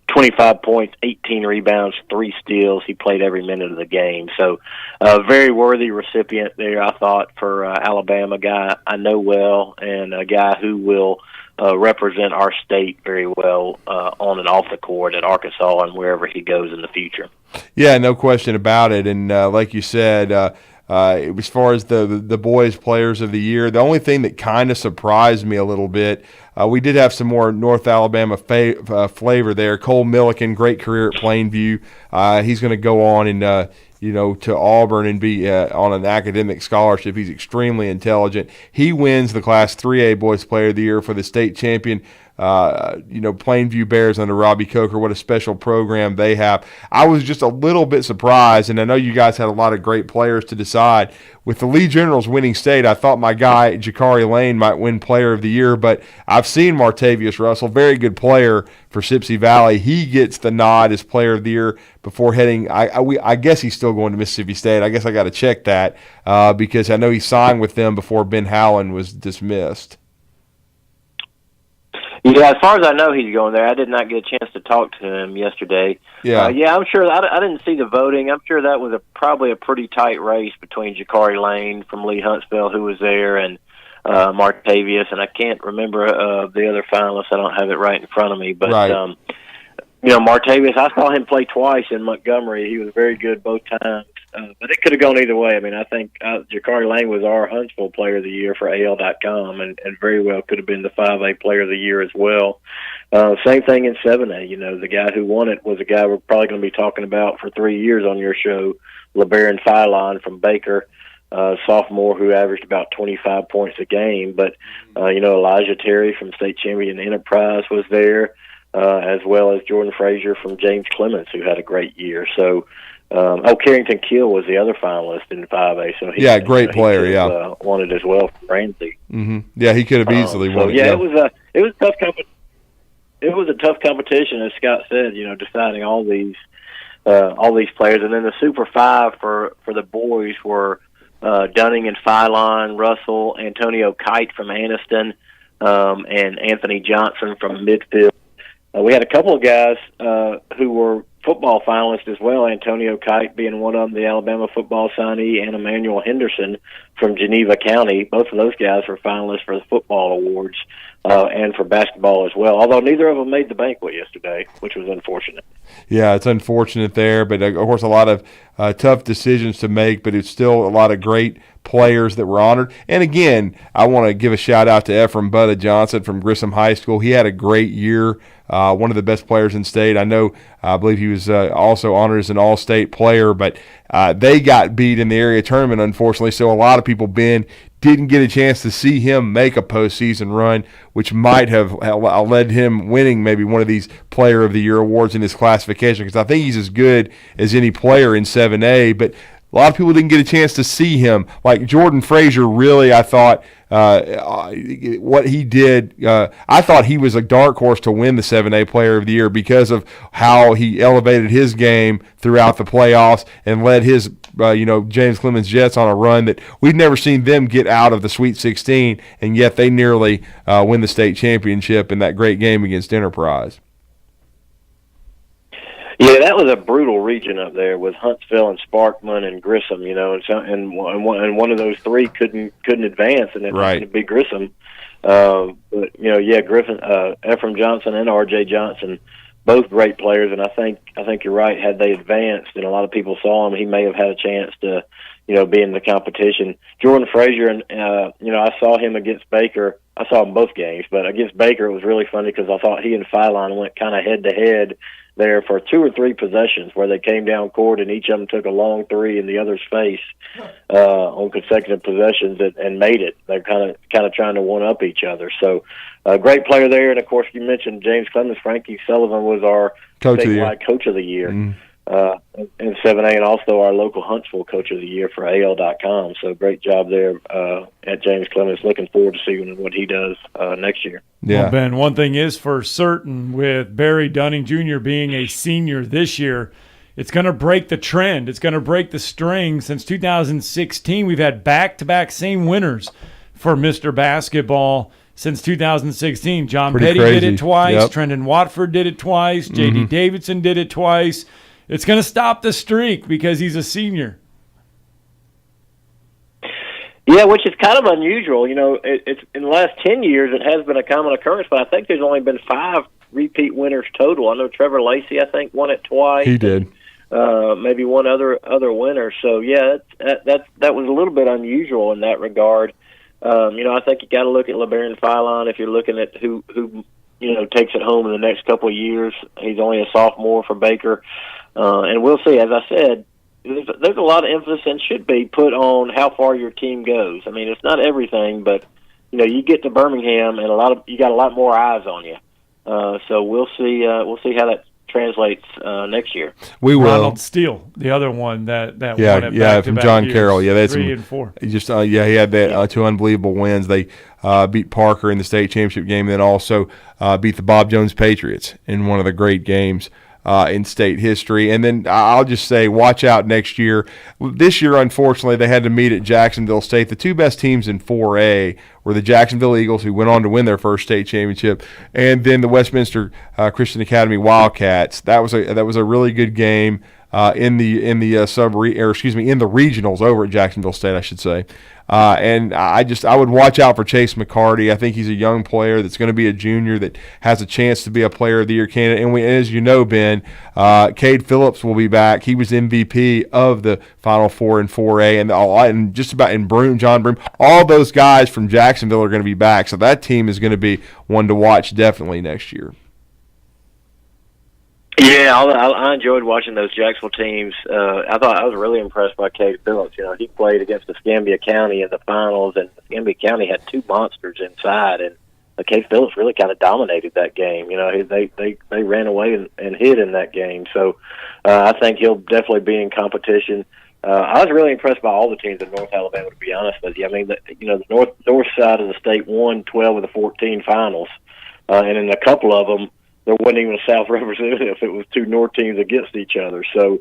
25 points, 18 rebounds, 3 steals. He played every minute of the game. So a very worthy recipient there, I thought, for Alabama, guy I know well, and a guy who will represent our state very well on and off the court at Arkansas and wherever he goes in the future. Yeah, no question about it. And like you said, as far as the boys' players of the year, the only thing that kind of surprised me a little bit, we did have some more North Alabama flavor there. Cole Milliken, great career at Plainview. He's going to go on and to Auburn and be on an academic scholarship. He's extremely intelligent. He wins the Class 3A Boys Player of the Year for the state champion. Plainview Bears under Robbie Coker. What a special program they have. I was just a little bit surprised, and I know you guys had a lot of great players to decide. With the Lee Generals winning state, I thought my guy, Jakari Lane, might win Player of the Year, but I've seen Martavius Russell, very good player for Sipsey Valley. He gets the nod as Player of the Year before heading. I guess he's still going to Mississippi State. I guess I got to check that because I know he signed with them before Ben Howland was dismissed. Yeah, as far as I know, he's going there. I did not get a chance to talk to him yesterday. Yeah, I'm sure. I didn't see the voting. I'm sure that was probably a pretty tight race between Jakari Lane from Lee Huntsville, who was there, and Martavius, and I can't remember the other finalists. I don't have it right in front of me, but right. Martavius, I saw him play twice in Montgomery. He was very good both times. But it could have gone either way. I mean, I think Jakari Lane was our Huntsville Player of the Year for AL.com, and very well could have been the 5A Player of the Year as well. Same thing in 7A. The guy who won it was a guy we're probably going to be talking about for 3 years on your show, LeBaron Philon from Baker, sophomore who averaged about 25 points a game. But, Elijah Terry from State Champion Enterprise was there, as well as Jordan Frazier from James Clemens, who had a great year. So, Carrington Keel was the other finalist in 5A. So he, great player. He won it as well for Ramsey. Mm-hmm. Yeah, he could have easily won it. Yeah, it was tough. It was a tough competition, as Scott said. Deciding all these players, and then the Super 5 for the boys were Dunning and Philon, Russell, Antonio Kite from Anniston, and Anthony Johnson from Midfield. We had a couple of guys who were football finalists as well, Antonio Kite being one of them, the Alabama football signee, and Emmanuel Henderson from Geneva County. Both of those guys were finalists for the football awards and for basketball as well, although neither of them made the banquet yesterday, which was unfortunate. Yeah, it's unfortunate there, but of course a lot of tough decisions to make, but it's still a lot of great players that were honored. And again, I want to give a shout out to Ephraim Butta Johnson from Grissom High School. He had a great year, one of the best players in state. I believe he was also honored as an all-state player, but they got beat in the area tournament, unfortunately, so a lot of people, Ben, didn't get a chance to see him make a postseason run, which might have led him winning maybe one of these Player of the Year awards in his classification, because I think he's as good as any player in 7A, but a lot of people didn't get a chance to see him. Like Jordan Frazier, really, I thought what he did, I thought he was a dark horse to win the 7A Player of the Year because of how he elevated his game throughout the playoffs and led his, James Clemens Jets on a run that we'd never seen them get out of the Sweet 16, and yet they nearly win the state championship in that great game against Enterprise. Yeah, that was a brutal region up there with Huntsville and Sparkman and Grissom, and one of those three couldn't advance, and it was going to be Grissom. Griffin, Ephraim Johnson and R.J. Johnson, both great players, and I think you're right. Had they advanced, and a lot of people saw him, he may have had a chance to, be in the competition. Jordan Frazier, and I saw him against Baker. I saw him both games, but against Baker it was really funny because I thought he and Philon went kind of head to head there for 2 or 3 possessions where they came down court and each of them took a long three in the other's face on consecutive possessions and made it. They're kind of trying to one up each other. So a great player there, and of course you mentioned James Clemens. Frankie Sullivan was our statewide Coach of the Year. Mm-hmm. In 7A, and also our local Huntsville Coach of the Year for AL.com. So great job there at James Clemens. Looking forward to seeing what he does next year. Yeah. Well, Ben, one thing is for certain with Barry Dunning Jr. being a senior this year, it's going to break the trend. It's going to break the string. Since 2016, we've had back-to-back same winners for Mr. Basketball. Since 2016, John Petty did it twice. Yep. Trendon Watford did it twice. J.D. Davidson did it twice. It's going to stop the streak because he's a senior. Yeah, which is kind of unusual. It's in the last 10 years it has been a common occurrence, but I think there's only been 5 repeat winners total. I know Trevor Lacey, I think, won it twice. He did. maybe one other winner. So yeah, that was a little bit unusual in that regard. I think you got to look at LeBaron Philon if you're looking at who takes it home in the next couple of years. He's only a sophomore for Baker, and we'll see. As I said, there's a lot of emphasis and should be put on how far your team goes. I mean, it's not everything, but you get to Birmingham and you got a lot more eyes on you. So we'll see how that translates next year. We will. Ronald Steele, the other one that won it from John Carroll. Yeah, that's 3 and 4. He had that 2 unbelievable wins. They beat Parker in the state championship game, and then also beat the Bob Jones Patriots in one of the great games in state history. And then I'll just say, watch out next year. This year, unfortunately, they had to meet at Jacksonville State. The two best teams in 4A were the Jacksonville Eagles, who went on to win their first state championship, and then the Westminster Christian Academy Wildcats. That was a really good game in the regionals over at Jacksonville State, I should say. And I would watch out for Chase McCarty. I think he's a young player that's going to be a junior that has a chance to be a Player of the Year candidate. And as you know, Ben, Cade Phillips will be back. He was MVP of the Final Four in 4A, and just about in John Broome. All those guys from Jacksonville are going to be back. So that team is going to be one to watch definitely next year. Yeah, I enjoyed watching those Jacksonville teams. I was really impressed by Cade Phillips. He played against Escambia County in the finals, and Escambia County had two monsters inside, and Cade Phillips really kind of dominated that game. They ran away and hid in that game. So I think he'll definitely be in competition. I was really impressed by all the teams in North Alabama, to be honest with you. I mean, the north side of the state won 12 of the 14 finals, and in a couple of them, there wasn't even a South representative. It was two North teams against each other. So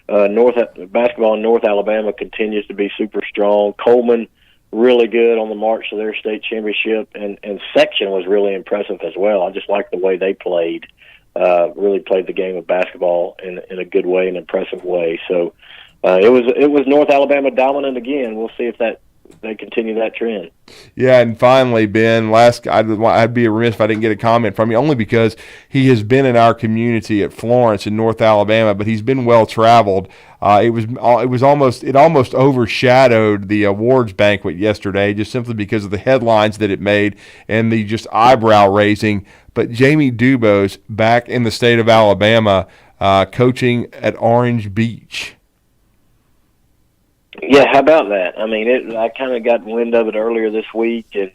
basketball in North Alabama continues to be super strong. Coleman, really good on the march to their state championship, and Section was really impressive as well. I just liked the way they played, really played the game of basketball in a good way, an impressive way. So it was North Alabama dominant again. We'll see if they continue that trend. Yeah, and finally, Ben, I'd be remiss if I didn't get a comment from you, only because he has been in our community at Florence in North Alabama, but he's been well traveled. It almost overshadowed the awards banquet yesterday, just simply because of the headlines that it made and the just eyebrow raising. But Jamie Dubose back in the state of Alabama, coaching at Orange Beach. Yeah, how about that? I mean, I kind of got wind of it earlier this week, and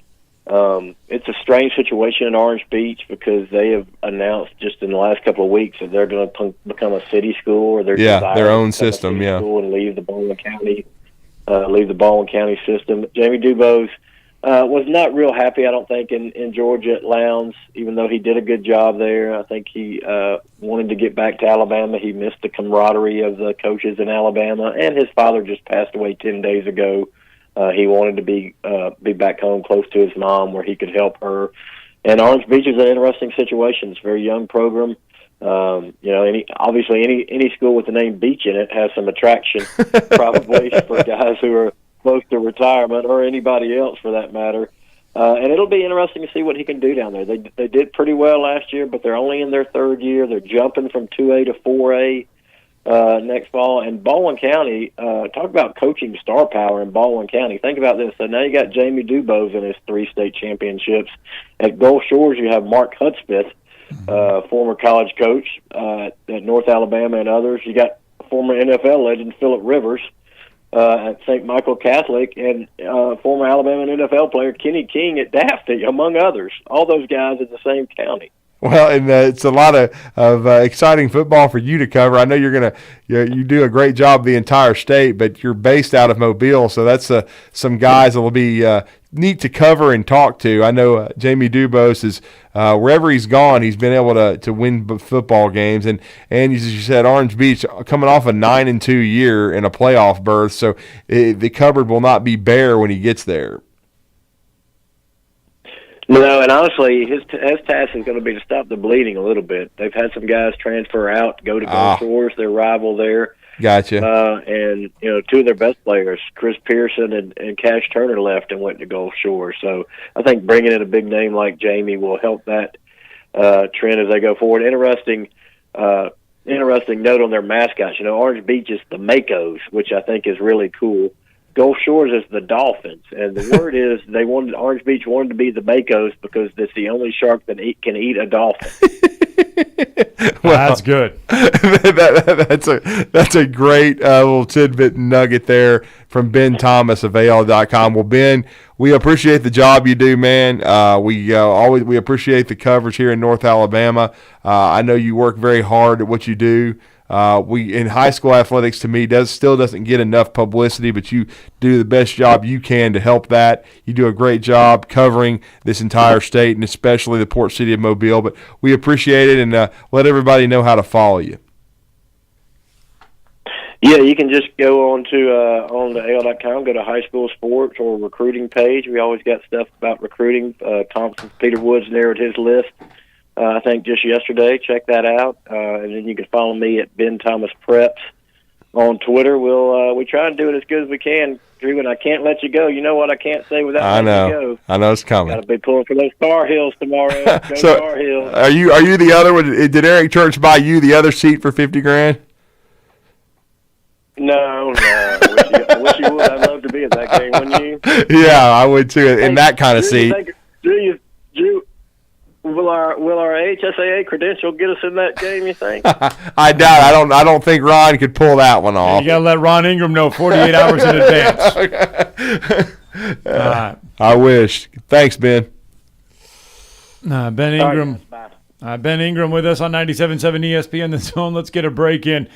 it's a strange situation in Orange Beach because they have announced just in the last couple of weeks that they're going to become a city school, or they're their own system, school and leave the Baldwin County system. Jamie Dubose was not real happy, I don't think, in Georgia at Lowndes, even though he did a good job there. I think he wanted to get back to Alabama. He missed the camaraderie of the coaches in Alabama, and his father just passed away 10 days ago. He wanted to be back home close to his mom where he could help her. And Orange Beach is an interesting situation. It's a very young program. Obviously any school with the name Beach in it has some attraction, probably for guys who are close to retirement, or anybody else for that matter. And it'll be interesting to see what he can do down there. They did pretty well last year, but they're only in their third year. They're jumping from 2A to 4A next fall. And Baldwin County, talk about coaching star power in Baldwin County. Think about this. So now you got Jamie Dubose in his 3 state championships. At Gulf Shores, you have Mark Hudspeth, former college coach at North Alabama and others. You got former NFL legend Phillip Rivers at St. Michael Catholic, and former Alabama NFL player Kenny King at Daphne, among others. All those guys in the same county. Well, and it's a lot of exciting football for you to cover. I know you do a great job of the entire state, but you're based out of Mobile, so that's some guys that will be neat to cover and talk to. I know Jamie Dubose is wherever he's gone, he's been able to win football games, and as you said, Orange Beach coming off a 9-2 year in a playoff berth, so the cupboard will not be bare when he gets there. No, and honestly, his task is going to be to stop the bleeding a little bit. They've had some guys transfer out, go to Gulf Shores, their rival there. Gotcha. And, 2 of their best players, Chris Pearson and Cash Turner, left and went to Gulf Shores. So I think bringing in a big name like Jamie will help that trend as they go forward. Interesting interesting note on their mascots. Orange Beach is the Makos, which I think is really cool. Gulf Shores is the Dolphins, and the word is Orange Beach wanted to be the Makos because it's the only shark that can eat a dolphin. Well, that's good. That's a great little tidbit nugget there from Ben Thomas of AL.com. Well, Ben, we appreciate the job you do, man. We appreciate the coverage here in North Alabama. I know you work very hard at what you do. In high school athletics, to me, still doesn't get enough publicity, but you do the best job you can to help that. You do a great job covering this entire state and especially the port city of Mobile. But we appreciate it, and let everybody know how to follow you. Yeah, you can just go on to AL.com, go to high school sports or recruiting page. We always got stuff about recruiting. Peter Woods narrowed his list. I think just yesterday. Check that out, and then you can follow me at Ben Thomas Preps on Twitter. We try and do it as good as we can, Drew. And I can't let you go. You know what I can't say without letting you go. I know it's coming. Got to be pulling for those Tar Heels tomorrow. Go So, Tar Heels. Are you the other one? Did Eric Church buy you the other seat for $50,000? No. I wish you would. I'd love to be at that game, wouldn't you? Yeah, I would too. In that kind of seat. Drew, will our HSAA credential get us in that game, you think? I doubt. I don't think Ron could pull that one off. You got to let Ron Ingram know 48 hours in advance. I wish. Thanks, Ben. Ben Ingram. Ben Ingram with us on 97.7 ESPN The Zone. Let's get a break in.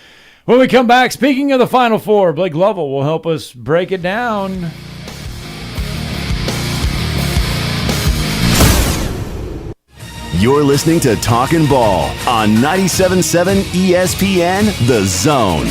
When we come back, speaking of the Final Four, Blake Lovell will help us break it down. You're listening to Talkin Ball on 97.7 ESPN The Zone.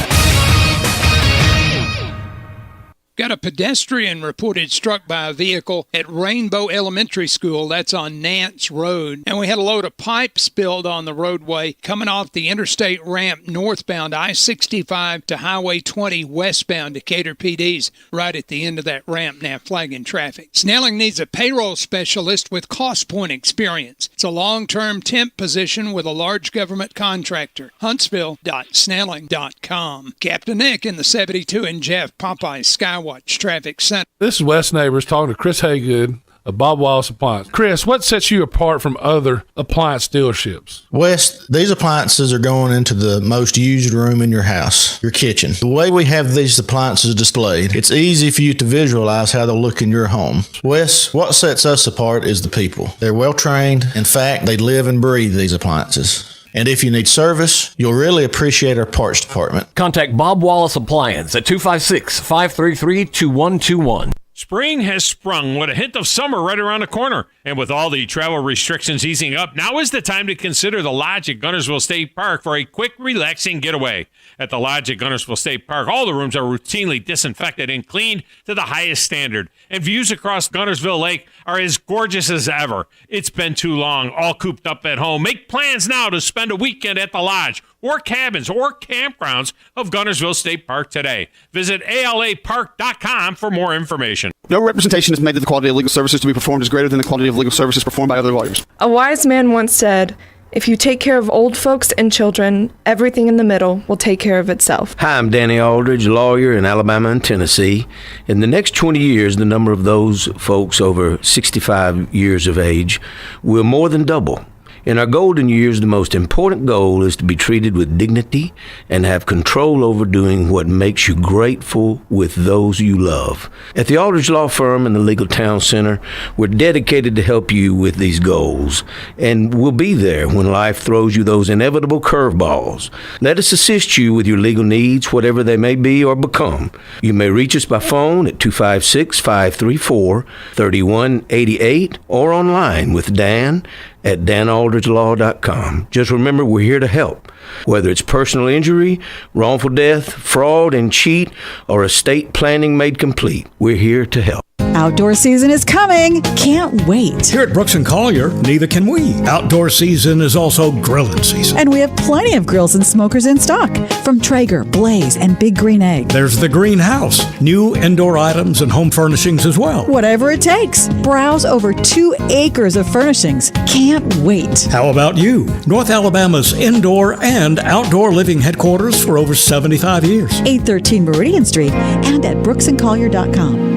Got a pedestrian reported struck by a vehicle at Rainbow Elementary School. That's on Nance Road. And we had a load of pipe spilled on the roadway coming off the interstate ramp northbound I-65 to Highway 20 westbound. Decatur PD's right at the end of that ramp now flagging traffic. Snelling needs a payroll specialist with cost point experience. It's a long-term temp position with a large government contractor. Huntsville.snelling.com. Captain Nick in the 72 and Jeff Popeye Skywatch Traffic Center. This is Wes Neighbors talking to Chris Haygood of Bob Wallace Appliance. Chris, what sets you apart from other appliance dealerships? Wes, these appliances are going into the most used room in your house, your kitchen. The way we have these appliances displayed, it's easy for you to visualize how they'll look in your home. Wes, what sets us apart is the people. They're well trained. In fact, they live and breathe these appliances. And if you need service, you'll really appreciate our parts department. Contact Bob Wallace Appliance at 256-533-2121. Spring has sprung with a hint of summer right around the corner. And with all the travel restrictions easing up, now is the time to consider the Lodge at Guntersville State Park for a quick, relaxing getaway. At the Lodge at Guntersville State Park, all the rooms are routinely disinfected and cleaned to the highest standard. And views across Guntersville Lake are as gorgeous as ever. It's been too long, all cooped up at home. Make plans now to spend a weekend at the Lodge or cabins or campgrounds of Guntersville State Park today. Visit alapark.com for more information. No representation is made that the quality of legal services to be performed is greater than the quality of legal services performed by other lawyers. A wise man once said, "If you take care of old folks and children, everything in the middle will take care of itself." Hi, I'm Danny Aldridge, lawyer in Alabama and Tennessee. In the next 20 years, the number of those folks over 65 years of age will more than double. In our golden years, the most important goal is to be treated with dignity and have control over doing what makes you grateful with those you love. At the Aldridge Law Firm and the Legal Town Center, we're dedicated to help you with these goals, and we'll be there when life throws you those inevitable curveballs. Let us assist you with your legal needs, whatever they may be or become. You may reach us by phone at 256-534-3188 or online with Dan at danaldridgelaw.com. Just remember, we're here to help. Whether it's personal injury, wrongful death, fraud and cheat, or estate planning made complete, we're here to help. Outdoor season is coming. Can't wait. Here at Brooks & Collier, neither can we. Outdoor season is also grilling season. And we have plenty of grills and smokers in stock from Traeger, Blaze, and Big Green Egg. There's the greenhouse, new indoor items and home furnishings as well. Whatever it takes. Browse over 2 acres of furnishings. Can't wait. How about you? North Alabama's indoor and outdoor living headquarters for over 75 years. 813 Meridian Street and at brooksandcollier.com.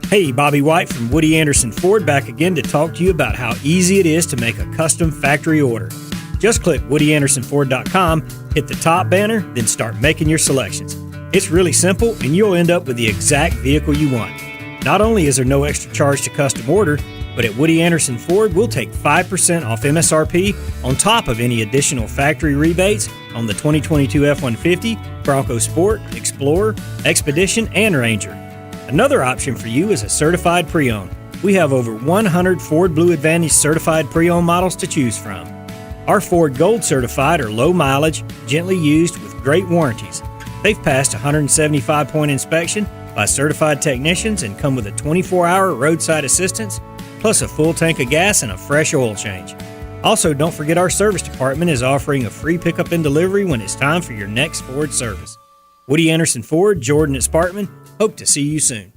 Hey, Bobby White from Woody Anderson Ford back again to talk to you about how easy it is to make a custom factory order. Just click WoodyAndersonFord.com, hit the top banner, then start making your selections. It's really simple, and you'll end up with the exact vehicle you want. Not only is there no extra charge to custom order, but at Woody Anderson Ford, we'll take 5% off MSRP on top of any additional factory rebates on the 2022 F-150, Bronco Sport, Explorer, Expedition, and Ranger. Another option for you is a certified pre-owned. We have over 100 Ford Blue Advantage certified pre-owned models to choose from. Our Ford Gold certified are low mileage, gently used with great warranties. They've passed a 175-point inspection by certified technicians and come with a 24-hour roadside assistance, plus a full tank of gas and a fresh oil change. Also, don't forget our service department is offering a free pickup and delivery when it's time for your next Ford service. Woody Anderson Ford, Jordan at Sparkman, hope to see you soon.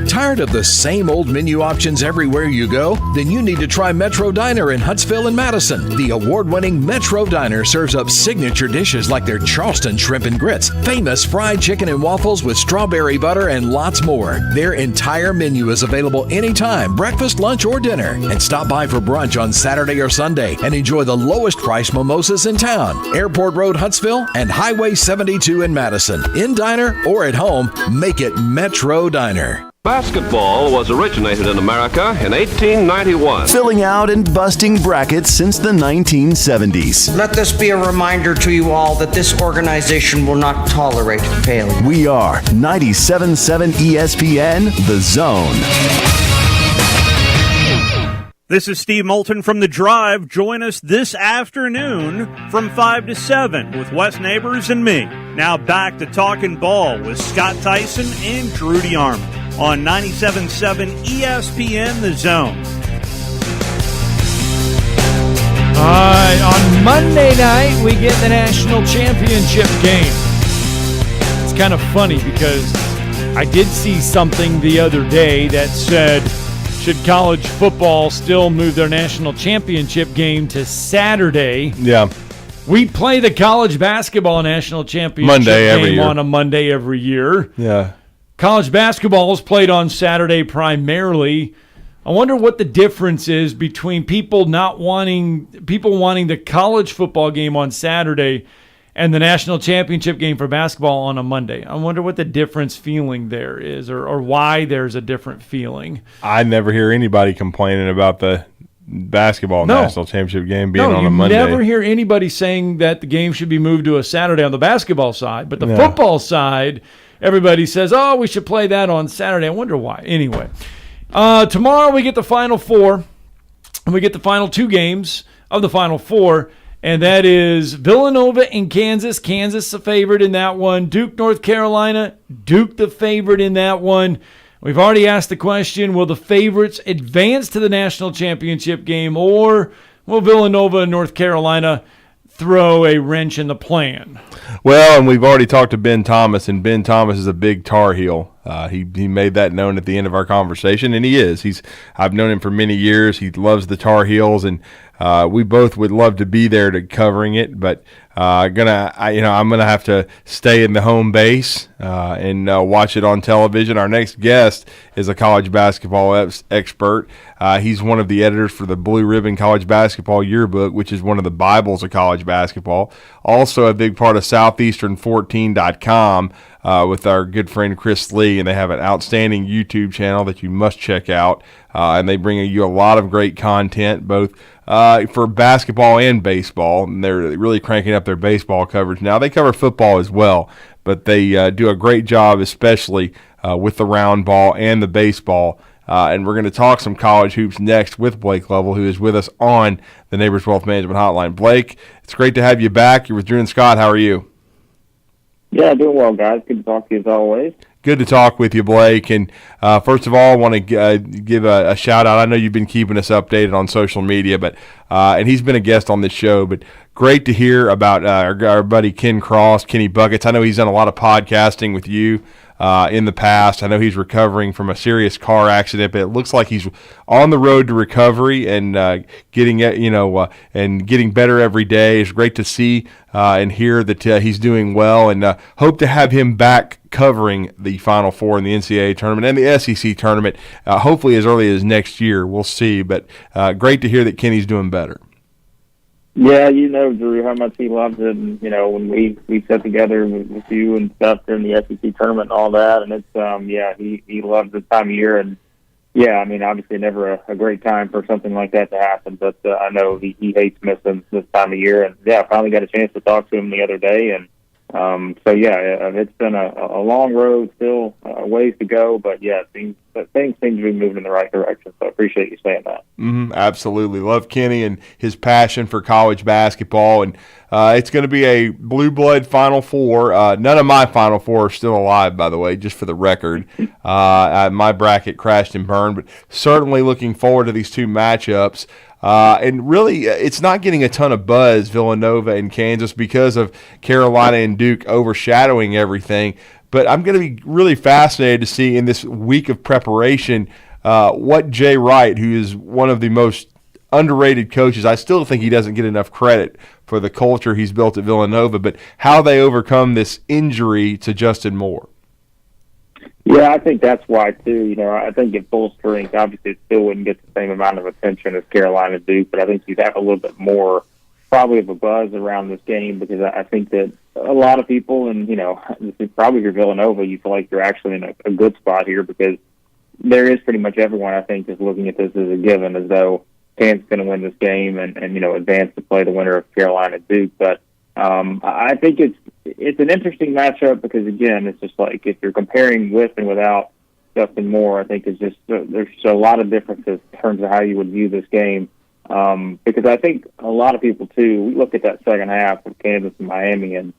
Tired of the same old menu options everywhere you go? Then you need to try Metro Diner in Huntsville and Madison. The award-winning Metro Diner serves up signature dishes like their Charleston shrimp and grits, famous fried chicken and waffles with strawberry butter, and lots more. Their entire menu is available anytime, breakfast, lunch, or dinner. And stop by for brunch on Saturday or Sunday and enjoy the lowest price mimosas in town. Airport Road, Huntsville, and Highway 72 in Madison. In diner or at home, make it Metro Diner. Basketball was originated in America in 1891. Filling out and busting brackets since the 1970s. Let this be a reminder to you all that this organization will not tolerate failure. We are 97.7 ESPN, The Zone. This is Steve Moulton from The Drive. Join us this afternoon from 5 to 7 with Wes Neighbors and me. Now back to Talkin Ball with Scott Theisen and Drew DeArmond on 97.7 ESPN The Zone. All right, on Monday night, we get the national championship game. It's kind of funny because I did see something the other day that said, should college football still move their national championship game to Saturday? Yeah. We play the college basketball national championship Monday every game year. on a Monday every year. Yeah. College basketball is played on Saturday primarily. I wonder what the difference is between people wanting the college football game on Saturday and the national championship game for basketball on a Monday. I wonder what the difference feeling there is, or why there's a different feeling. I never hear anybody complaining about the basketball national championship game being on a Monday. You never hear anybody saying that the game should be moved to a Saturday on the basketball side, but the football side, everybody says, oh, we should play that on Saturday. I wonder why. Anyway, tomorrow we get the Final Four, and we get the final 2 games of the Final Four, and that is Villanova and Kansas. Kansas the favorite in that one. Duke, North Carolina. Duke the favorite in that one. We've already asked the question, will the favorites advance to the national championship game, or will Villanova and North Carolina throw a wrench in the plan? Well, and we've already talked to Ben Thomas, and Ben Thomas is a big Tar Heel. He made that known at the end of our conversation, and he is. I've known him for many years. He loves the Tar Heels, and we both would love to be there to covering it, but I'm gonna have to stay in the home base and watch it on television. Our next guest is a college basketball expert. He's one of the editors for the Blue Ribbon College Basketball Yearbook, which is one of the Bibles of college basketball. Also a big part of Southeastern14.com with our good friend Chris Lee, and they have an outstanding YouTube channel that you must check out. And they bring you a lot of great content, both for basketball and baseball, and they're really cranking up their baseball coverage now. They cover football as well, but they do a great job, especially with the round ball and the baseball. And we're going to talk some college hoops next with Blake Lovell, who is with us on the Neighbors Wealth Management Hotline. Blake, it's great to have you back. You're with Drew and Scott. How are you? Yeah, doing well, guys. Good to talk to you as always. good to talk with you, Blake. And first of all, I want to give a shout out. I know you've been keeping us updated on social media, but and he's been a guest on this show. But great to hear about our buddy Ken Cross, Kenny Buckets. I know he's done a lot of podcasting with you in the past. I know he's recovering from a serious car accident, but it looks like he's on the road to recovery and getting better every day. It's great to see and hear that he's doing well, and hope to have him back covering the Final Four in the NCAA tournament and the SEC tournament, hopefully as early as next year. We'll see, but great to hear that Kenny's doing better. Yeah, Drew, how much he loves it. And, when we sat together with you and stuff during the SEC tournament and all that, and it's, he loves this time of year. And, obviously never a great time for something like that to happen, but I know he hates missing this time of year. And, I finally got a chance to talk to him the other day. And, it's been a long road, still a ways to go, but things seem to be moving in the right direction. So I appreciate you saying that. Absolutely. Love Kenny and his passion for college basketball. And it's going to be a blue blood Final Four. None of my Final Four are still alive, by the way, just for the record. My bracket crashed and burned, but certainly looking forward to these two matchups. And really, it's not getting a ton of buzz, Villanova and Kansas, because of Carolina and Duke overshadowing everything. But I'm going to be really fascinated to see in this week of preparation what Jay Wright, who is one of the most underrated coaches, I still think he doesn't get enough credit for the culture he's built at Villanova, but how they overcome this injury to Justin Moore. Yeah, I think that's why, too. I think at full strength, obviously it still wouldn't get the same amount of attention as Carolina Duke, but I think you'd have a little bit more probably of a buzz around this game, because I think that a lot of people, and, this is probably your Villanova, you feel like you're actually in a good spot here, because there is pretty much everyone, I think, is looking at this as a given, as though Kansas is going to win this game and advance to play the winner of Carolina Duke. But I think it's an interesting matchup, because, again, it's just like if you're comparing with and without Justin Moore, I think it's just there's a lot of differences in terms of how you would view this game. Because I think a lot of people, too, we look at that second half of Kansas and Miami, and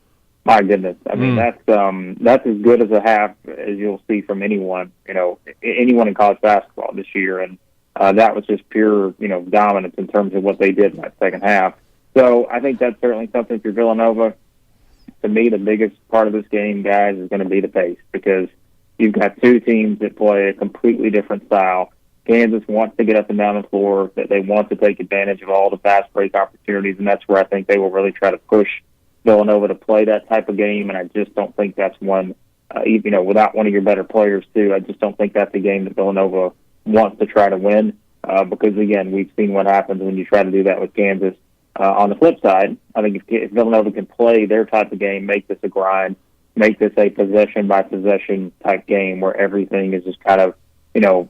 my goodness, I mean, that's as good as a half as you'll see from anyone, anyone in college basketball this year. And that was just pure, dominance in terms of what they did in that second half. So I think that's certainly something for Villanova. To me, the biggest part of this game, guys, is going to be the pace, because you've got two teams that play a completely different style. Kansas wants to get up and down the floor, that they want to take advantage of all the fast break opportunities, and that's where I think they will really try to push Villanova to play that type of game. And I just don't think that's one, without one of your better players too, I just don't think that's a game that Villanova wants to try to win, because, again, we've seen what happens when you try to do that with Kansas. On the flip side, I think if Villanova can play their type of game, make this a grind, make this a possession-by-possession type game where everything is just kind of,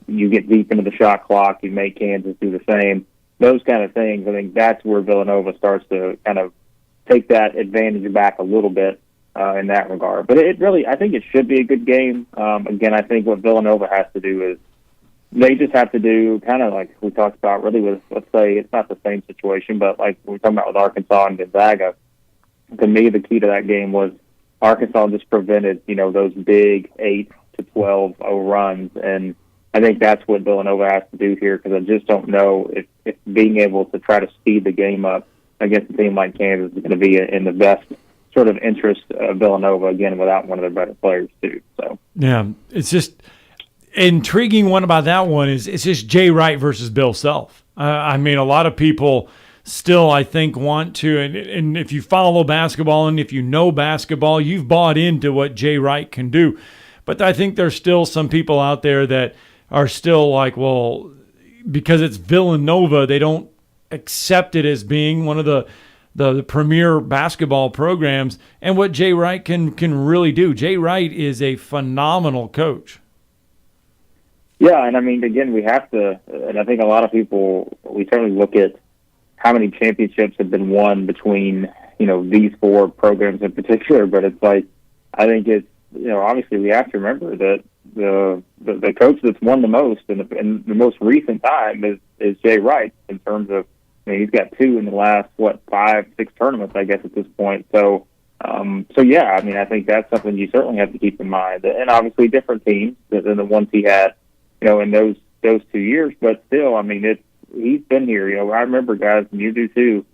you get deep into the shot clock, you make Kansas do the same, those kind of things, I think that's where Villanova starts to kind of take that advantage back a little bit in that regard. But I think it should be a good game. Again, I think what Villanova has to do is they just have to do kind of like we talked about really with, let's say, it's not the same situation, but like we're talking about with Arkansas and Gonzaga. To me, the key to that game was Arkansas just prevented, those big 8 to 12 runs. And I think that's what Villanova has to do here, because I just don't know if being able to try to speed the game up against a team like Kansas is going to be in the best sort of interest of Villanova, again, without one of their better players, too. So yeah, it's just intriguing one about that one is it's just Jay Wright versus Bill Self. I mean, a lot of people still, I think, want to, and if you follow basketball and if you know basketball, you've bought into what Jay Wright can do. But I think there's still some people out there that are still like, well, because it's Villanova, they don't accept it as being one of the premier basketball programs and what Jay Wright can really do. Jay Wright is a phenomenal coach. Yeah, and I mean, again, we have to, and I think a lot of people, we certainly look at how many championships have been won between, these four programs in particular, but it's like, I think it's, obviously we have to remember that the coach that's won the most in the most recent time is Jay Wright, in terms of, he's got 2 in the last, 5-6 tournaments, I guess, at this point. So So yeah, I mean, I think that's something you certainly have to keep in mind. And obviously, different teams than the ones he had, in those 2 years. But still, I mean, he's been here. I remember, guys, and you do too.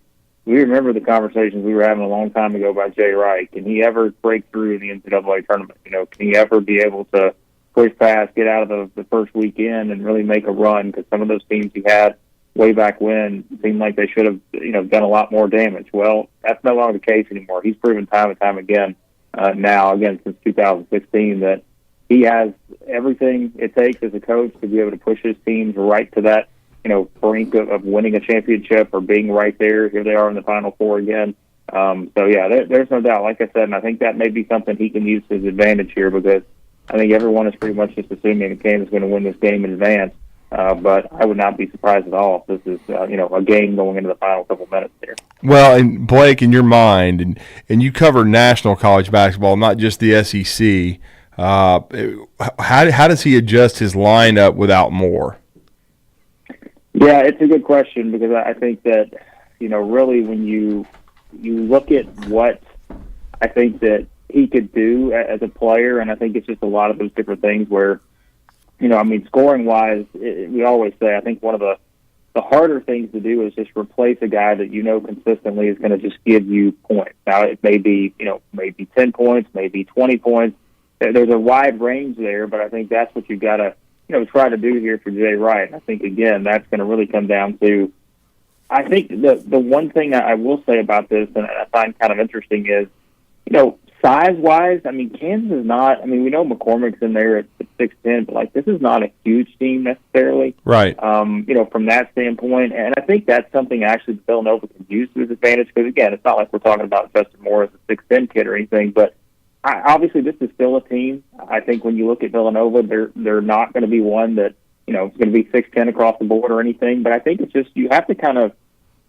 We remember the conversations we were having a long time ago about Jay Wright. Can he ever break through in the NCAA tournament? Can he ever be able to push past, get out of the first weekend, and really make a run? Because some of those teams he had way back when seemed like they should have, done a lot more damage. Well, that's no longer the case anymore. He's proven time and time again since 2016, that he has everything it takes as a coach to be able to push his teams right to that, brink of winning a championship or being right there. Here they are in the Final Four again. There's no doubt. Like I said, and I think that may be something he can use to his advantage here, because I think everyone is pretty much just assuming that Kansas is going to win this game in advance. But I would not be surprised at all if this is, a game going into the final couple minutes here. Well, and Blake, in your mind, and you cover national college basketball, not just the SEC, how does he adjust his lineup without Moore? Yeah, it's a good question, because I think that, really when you look at what I think that he could do as a player, and I think it's just a lot of those different things where, scoring-wise, we always say, I think one of the harder things to do is just replace a guy that consistently is going to just give you points. Now, it may be, maybe 10 points, maybe 20 points. There's a wide range there, but I think that's what you've got to, try to do here for Jay Wright. I think, again, that's going to really come down to, I think the one thing I will say about this, and I find kind of interesting, is, size-wise, Kansas is not, we know McCormick's in there at 6'10", but, this is not a huge team necessarily. Right. From that standpoint. And I think that's something actually Villanova can use to his advantage, because, again, it's not like we're talking about Justin Moore as a 6'10" kid or anything, but obviously this is still a team. I think when you look at Villanova, they're not going to be one that, is going to be 6'10" across the board or anything, but I think it's just you have to kind of,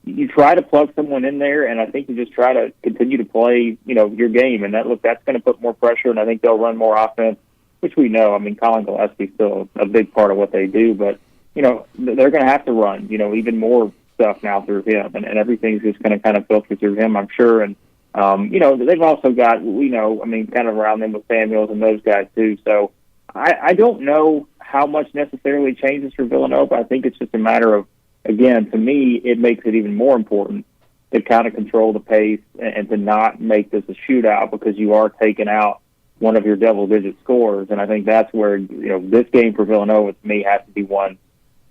you try to plug someone in there, and I think you just try to continue to play, your game. And that's going to put more pressure, and I think they'll run more offense, which we know. Colin Gillespie's still a big part of what they do, but, they're going to have to run, even more stuff now through him, and everything's just going to kind of filter through him, I'm sure. And, they've also got, kind of around them with Samuels and those guys too. So I don't know how much necessarily changes for Villanova. I think it's just a matter of, again, to me, it makes it even more important to kind of control the pace and to not make this a shootout, because you are taking out one of your double-digit scorers. And I think that's where, this game for Villanova, to me, has to be won,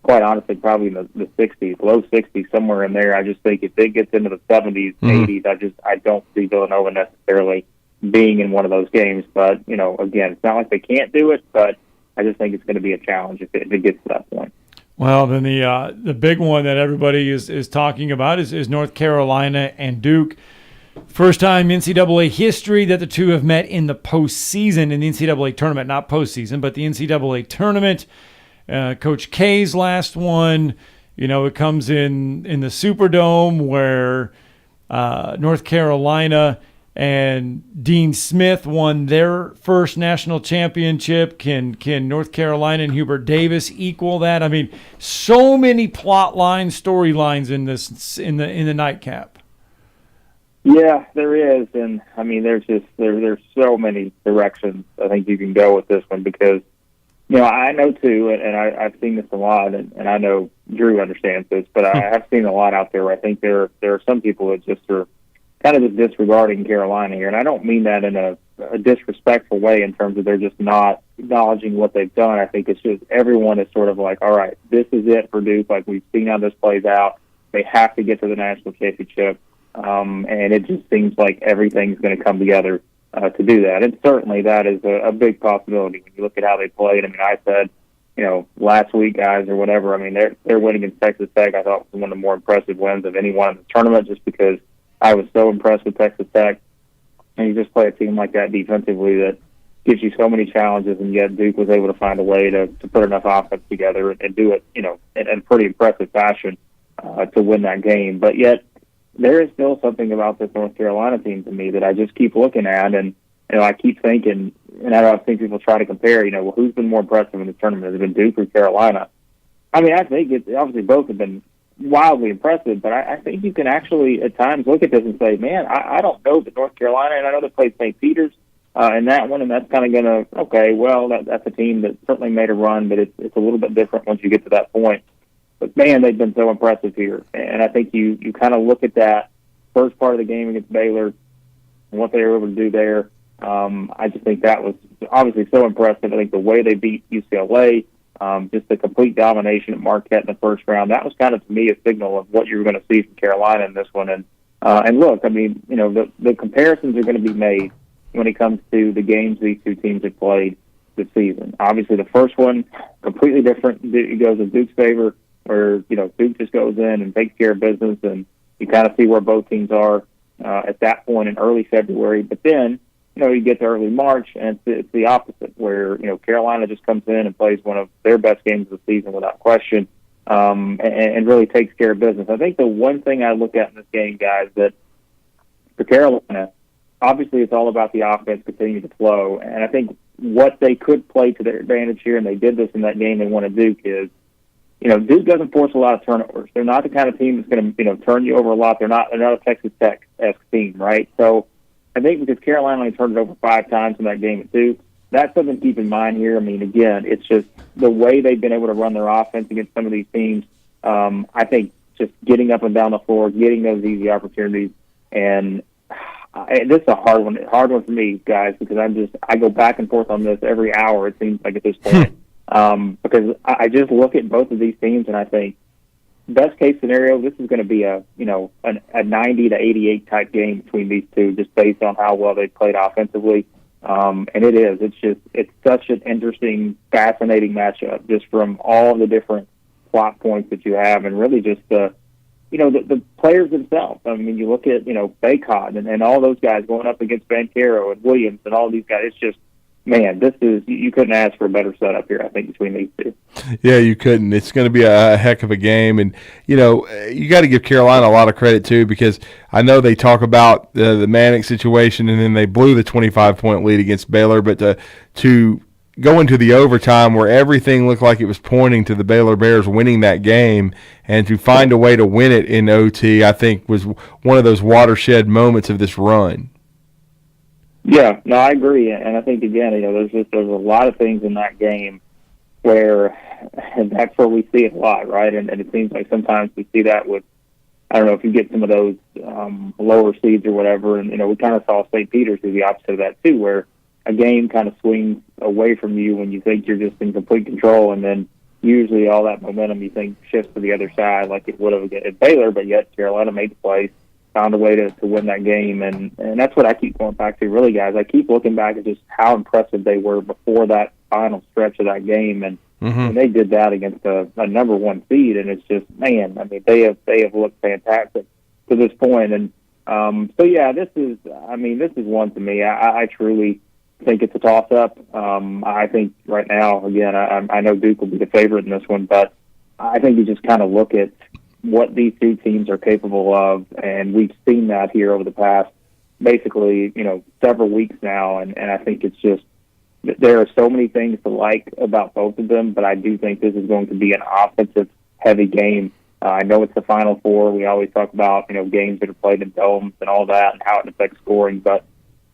quite honestly, probably in the 60s, low 60s, somewhere in there. I just think if it gets into the 70s, 80s, I don't see Villanova necessarily being in one of those games. But, again, it's not like they can't do it, but I just think it's going to be a challenge if it gets to that point. Well, then the big one that everybody is talking about is North Carolina and Duke. First time in NCAA history that the two have met in the postseason, in the NCAA tournament, not postseason, but the NCAA tournament. Coach K's last one, it comes in the Superdome, where North Carolina and Dean Smith won their first national championship. Can North Carolina and Hubert Davis equal that? So many plot lines, storylines in this in the nightcap. Yeah, there is, and there's so many directions I think you can go with this one, because I know too, and I've seen this a lot, and I know Drew understands this, but I have seen a lot out there where I think there are some people that just are kind of just disregarding Carolina here. And I don't mean that in a disrespectful way in terms of they're just not acknowledging what they've done. I think it's just everyone is sort of like, all right, this is it for Duke. We've seen how this plays out. They have to get to the national championship. And it just seems like everything's going to come together to do that. And certainly that is a big possibility when you look at how they played. I said, last week, guys, or whatever, their win against Texas Tech, I thought, was one of the more impressive wins of anyone in the tournament, just because I was so impressed with Texas Tech. And you just play a team like that defensively that gives you so many challenges, and yet Duke was able to find a way to put enough offense together and do it, in pretty impressive fashion to win that game. But yet there is still something about this North Carolina team to me that I just keep looking at, and I keep thinking, and I've seen people try to compare, who's been more impressive in the tournament? Has it been Duke or Carolina? I think it's obviously both have been wildly impressive, but I think you can actually at times look at this and say, man, I don't know that North Carolina, and I know they played St. Peter's in that one, and that's kind of going to, okay, well, that's a team that certainly made a run, but it's a little bit different once you get to that point. But, man, they've been so impressive here, and I think you kind of look at that first part of the game against Baylor and what they were able to do there. I just think that was obviously so impressive. I think the way they beat UCLA, just the complete domination at Marquette in the first round, that was kind of, to me, a signal of what you were going to see from Carolina in this one. And look, I mean, you know, the comparisons are going to be made when it comes to the games these two teams have played this season. Obviously, the first one, completely different. It goes in Duke's favor, where, you know, Duke just goes in and takes care of business, and you kind of see where both teams are at that point in early February. But then, you know, you get to early March, and it's the opposite, where, you know, Carolina just comes in and plays one of their best games of the season without question, and really takes care of business. I think the one thing I look at in this game, guys, that for Carolina, obviously it's all about the offense continuing to flow, and I think what they could play to their advantage here, and they did this in that game they won at Duke, is, you know, Duke doesn't force a lot of turnovers. They're not the kind of team that's going to, you know, turn you over a lot. They're not a Texas Tech-esque team, right? So I think because Carolina only turned it over 5 times in that game at Duke, that's something to keep in mind here. I mean, again, it's just the way they've been able to run their offense against some of these teams. I think just getting up and down the floor, getting those easy opportunities, and this is a hard one for me, guys, because I go back and forth on this every hour, it seems like, at this point. Because I just look at both of these teams and I think, best case scenario, this is going to be a 90 to 88 type game between these two, just based on how well they played offensively. And it is. It's such an interesting, fascinating matchup, just from all the different plot points that you have, and really just the players themselves. I mean, you look at, you know, Baycott and all those guys going up against Bancaro and Williams and all these guys. It's just, man, you couldn't ask for a better setup here, I think, between these two. Yeah, you couldn't. It's going to be a heck of a game. And, you know, you got to give Carolina a lot of credit, too, because I know they talk about the Manic situation, and then they blew the 25-point lead against Baylor. But to go into the overtime where everything looked like it was pointing to the Baylor Bears winning that game, and to find a way to win it in OT, I think was one of those watershed moments of this run. Yeah, no, I agree, and I think, again, you know, there's a lot of things in that game where, and that's where we see it a lot, right? And it seems like sometimes we see that with, I don't know, if you get some of those lower seeds or whatever, and, you know, we kind of saw St. Peter's do the opposite of that too, where a game kind of swings away from you when you think you're just in complete control, and then usually all that momentum you think shifts to the other side, like it would have at Baylor, but yet Carolina made the play, found a way to win that game, and that's what I keep going back to, really, guys. I keep looking back at just how impressive they were before that final stretch of that game, and they did that against a number one seed, and it's just, man, I mean, they have looked fantastic to this point, and so yeah, this is one to me. I truly think it's a toss-up. I think right now, again, I know Duke will be the favorite in this one, but I think you just kind of look at what these two teams are capable of, and we've seen that here over the past, basically, you know, several weeks now, and I think it's just, there are so many things to like about both of them, but I do think this is going to be an offensive-heavy game. I know it's the Final Four. We always talk about, you know, games that are played in domes and all that and how it affects scoring, but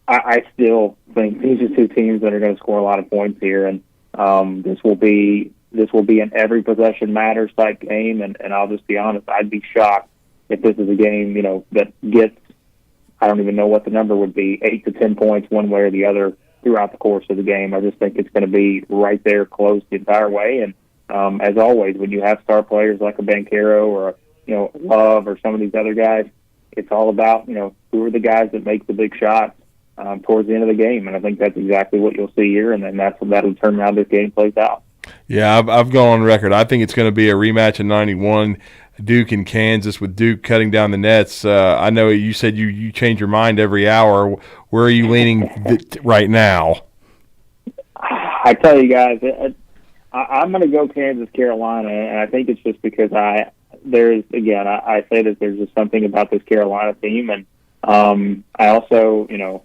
I still think these are two teams that are going to score a lot of points here, and this will be an every possession matters type game, and I'll just be honest, I'd be shocked if this is a game, you know, that gets, I don't even know what the number would be, 8 to 10 points one way or the other throughout the course of the game. I just think it's going to be right there close the entire way, and as always, when you have star players like a Bancaro or, you know, Love or some of these other guys, it's all about, you know, who are the guys that make the big shots towards the end of the game, and I think that's exactly what you'll see here, and then that'll determine how this game plays out. Yeah, I've gone on record. I think it's going to be a rematch in 91, Duke and Kansas, with Duke cutting down the nets. I know you said you change your mind every hour. Where are you leaning right now? I tell you guys, I'm going to go Kansas, Carolina, and I think it's just because I say that there's just something about this Carolina team, and I also, you know,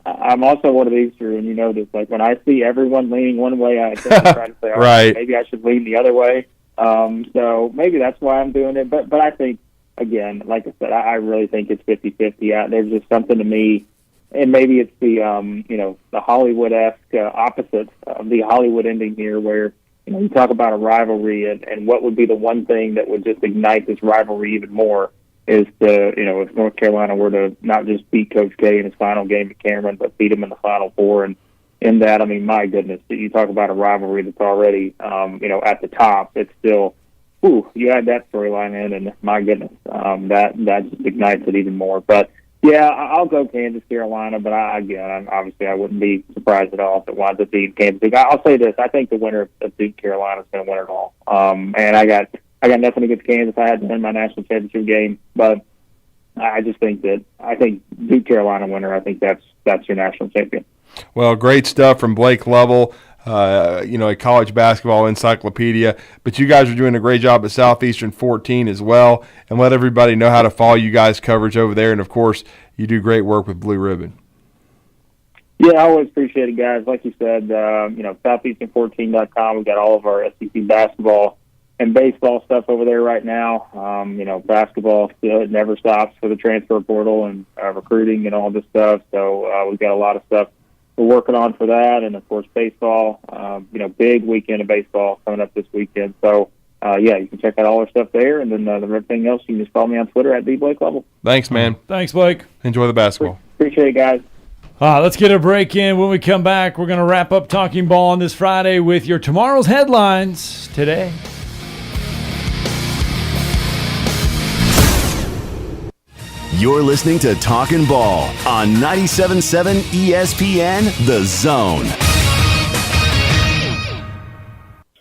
I'm also one of these, Drew, and you know this, like when I see everyone leaning one way, I try to say, right, maybe I should lean the other way. So maybe that's why I'm doing it. But I think, again, like I said, I really think it's 50-50. There's just something to me, and maybe it's the the Hollywood-esque opposite of the Hollywood ending here, where you talk about a rivalry, and what would be the one thing that would just ignite this rivalry even more is if North Carolina were to not just beat Coach K in his final game at Cameron, but beat him in the Final Four. And in that, I mean, my goodness, you talk about a rivalry that's already at the top. It's still, you add that storyline in, and my goodness, that just ignites it even more. But yeah, I'll go Kansas, Carolina, but obviously I wouldn't be surprised at all if it winds up being Kansas. I'll say this: I think the winner of Duke, Carolina is going to win it all. And I got nothing against Kansas. I had to win my national championship game, but I think Duke, Carolina winner. I think that's your national champion. Well, great stuff from Blake Lovell. A college basketball encyclopedia, but you guys are doing a great job at Southeastern 14 as well, and let everybody know how to follow you guys' coverage over there. And of course, you do great work with Blue Ribbon. Yeah, I always appreciate it, guys. Like you said, Southeastern14.com. We've got all of our SEC basketball and baseball stuff over there right now. Basketball still, it never stops for the transfer portal and recruiting and all this stuff. So we've got a lot of stuff we're working on for that, and of course baseball. Big weekend of baseball coming up this weekend. So you can check out all our stuff there, and then everything else you can just follow me on Twitter at @BlakeLevel. Thanks, man. Thanks, Blake. Enjoy the basketball. Appreciate it, guys. Let's get a break in. When we come back, we're going to wrap up Talking Ball on this Friday with your tomorrow's headlines today. You're listening to Talkin' Ball on 97.7 ESPN, The Zone.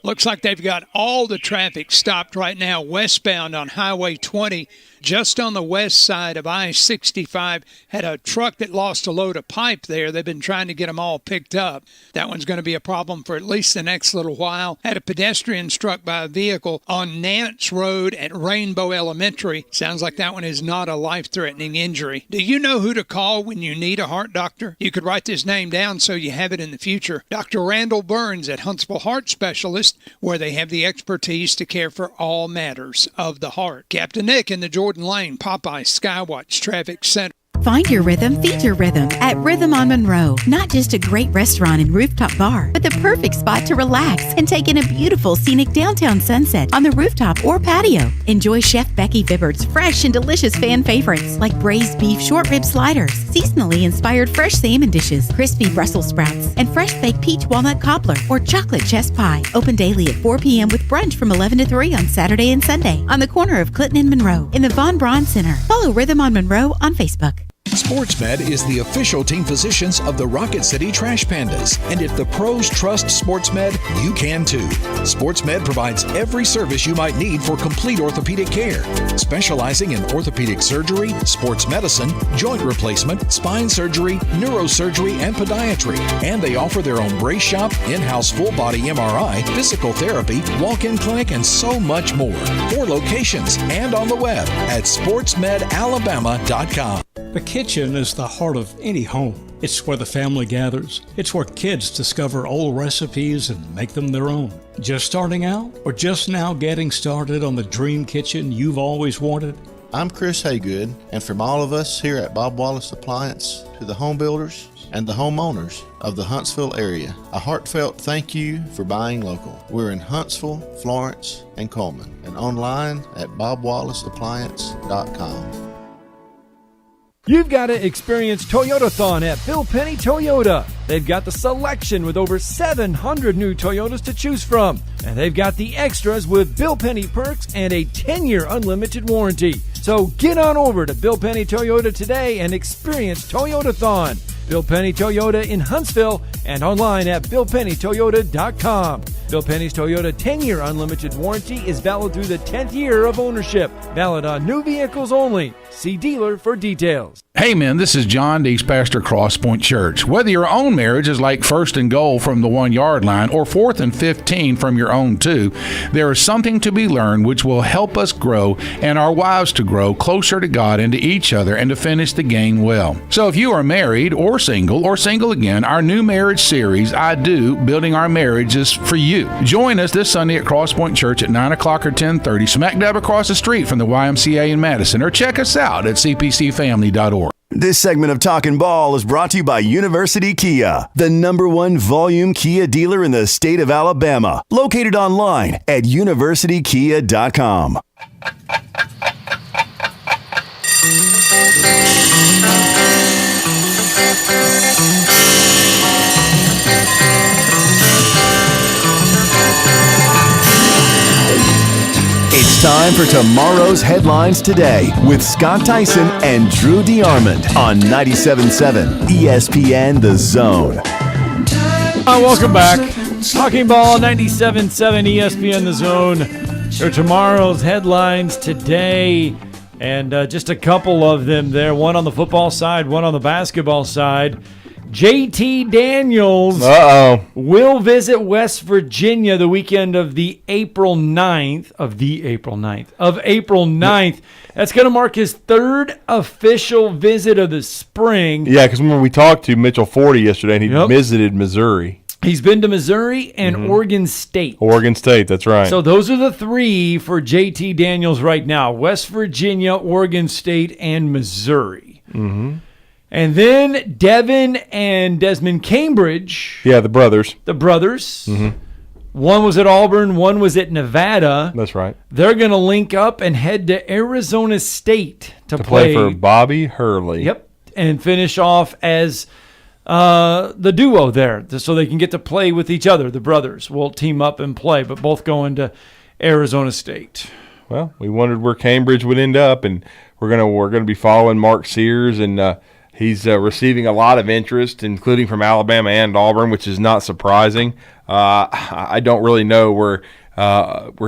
Looks like they've got all the traffic stopped right now westbound on Highway 20. Just on the west side of I-65, had a truck that lost a load of pipe there. They've been trying to get them all picked up. That one's going to be a problem for at least the next little while. Had a pedestrian struck by a vehicle on Nance Road at Rainbow Elementary. Sounds like that one is not a life-threatening injury. Do you know who to call when you need a heart doctor? You could write this name down so you have it in the future. Dr. Randall Burns at Huntsville Heart Specialist, where they have the expertise to care for all matters of the heart. Captain Nick in the Jordan Lane Popeye Skywatch Traffic Center. Find your rhythm, feed your rhythm at Rhythm on Monroe. Not just a great restaurant and rooftop bar, but the perfect spot to relax and take in a beautiful scenic downtown sunset on the rooftop or patio. Enjoy Chef Becky Vibbert's fresh and delicious fan favorites like braised beef short rib sliders, seasonally inspired fresh salmon dishes, crispy Brussels sprouts, and fresh baked peach walnut cobbler or chocolate chess pie. Open daily at 4 p.m. with brunch from 11 to 3 on Saturday and Sunday on the corner of Clinton and Monroe in the Von Braun Center. Follow Rhythm on Monroe on Facebook. SportsMed is the official team physicians of the Rocket City Trash Pandas. And if the pros trust SportsMed, you can too. SportsMed provides every service you might need for complete orthopedic care, specializing in orthopedic surgery, sports medicine, joint replacement, spine surgery, neurosurgery, and podiatry. And they offer their own brace shop, in-house full-body MRI, physical therapy, walk-in clinic, and so much more. 4 locations and on the web at sportsmedalabama.com. The kitchen is the heart of any home. It's where the family gathers. It's where kids discover old recipes and make them their own. Just starting out or just now getting started on the dream kitchen you've always wanted? I'm Chris Haygood, and from all of us here at Bob Wallace Appliance to the home builders and the homeowners of the Huntsville area, a heartfelt thank you for buying local. We're in Huntsville, Florence, and Coleman, and online at bobwallaceappliance.com. You've got to experience Toyotathon at Bill Penny Toyota. They've got the selection with over 700 new Toyotas to choose from. And they've got the extras with Bill Penny perks and a 10-year unlimited warranty. So get on over to Bill Penny Toyota today and experience Toyotathon. Bill Penny Toyota in Huntsville and online at BillPennyToyota.com. Bill Penny's Toyota 10-year unlimited warranty is valid through the 10th year of ownership. Valid on new vehicles only. See dealer for details. Hey men, this is John Deese, pastor Cross Point Church. Whether your own marriage is like 1st and goal from the 1 yard line or 4th and 15 from your own 2, there is something to be learned which will help us grow and our wives to grow closer to God and to each other and to finish the game well. So if you are married or single again, our new marriage series, I Do, Building Our Marriage, is for you. Join us this Sunday at Cross Point Church at 9 o'clock or 10:30, smack dab across the street from the YMCA in Madison, or check us out at cpcfamily.org. This segment of Talkin Ball is brought to you by University Kia, the #1 volume Kia dealer in the state of Alabama. Located online at universitykia.com. It's time for tomorrow's headlines today with Scott Tyson and Drew DeArmond on 97.7 ESPN The Zone. Welcome back. Talking Ball, 97.7 ESPN The Zone. For tomorrow's headlines today, and just a couple of them there. One on the football side, one on the basketball side. JT Daniels will visit West Virginia the weekend of April 9th. That's going to mark his third official visit of the spring. Yeah, because remember we talked to Mitchell Forty yesterday, and he visited Missouri. He's been to Missouri and Oregon State. Oregon State, that's right. So those are the three for JT Daniels right now: West Virginia, Oregon State, and Missouri. Mm-hmm. And then Devin and Desmond Cambridge. Yeah, the brothers. Mm-hmm. One was at Auburn, one was at Nevada. That's right. They're going to link up and head to Arizona State to play for Bobby Hurley. Yep, and finish off as the duo there, so they can get to play with each other. The brothers will team up and play, but both going to Arizona State. Well, we wondered where Cambridge would end up, and we're gonna be following Mark Sears, and he's receiving a lot of interest, including from Alabama and Auburn, which is not surprising. I don't really know where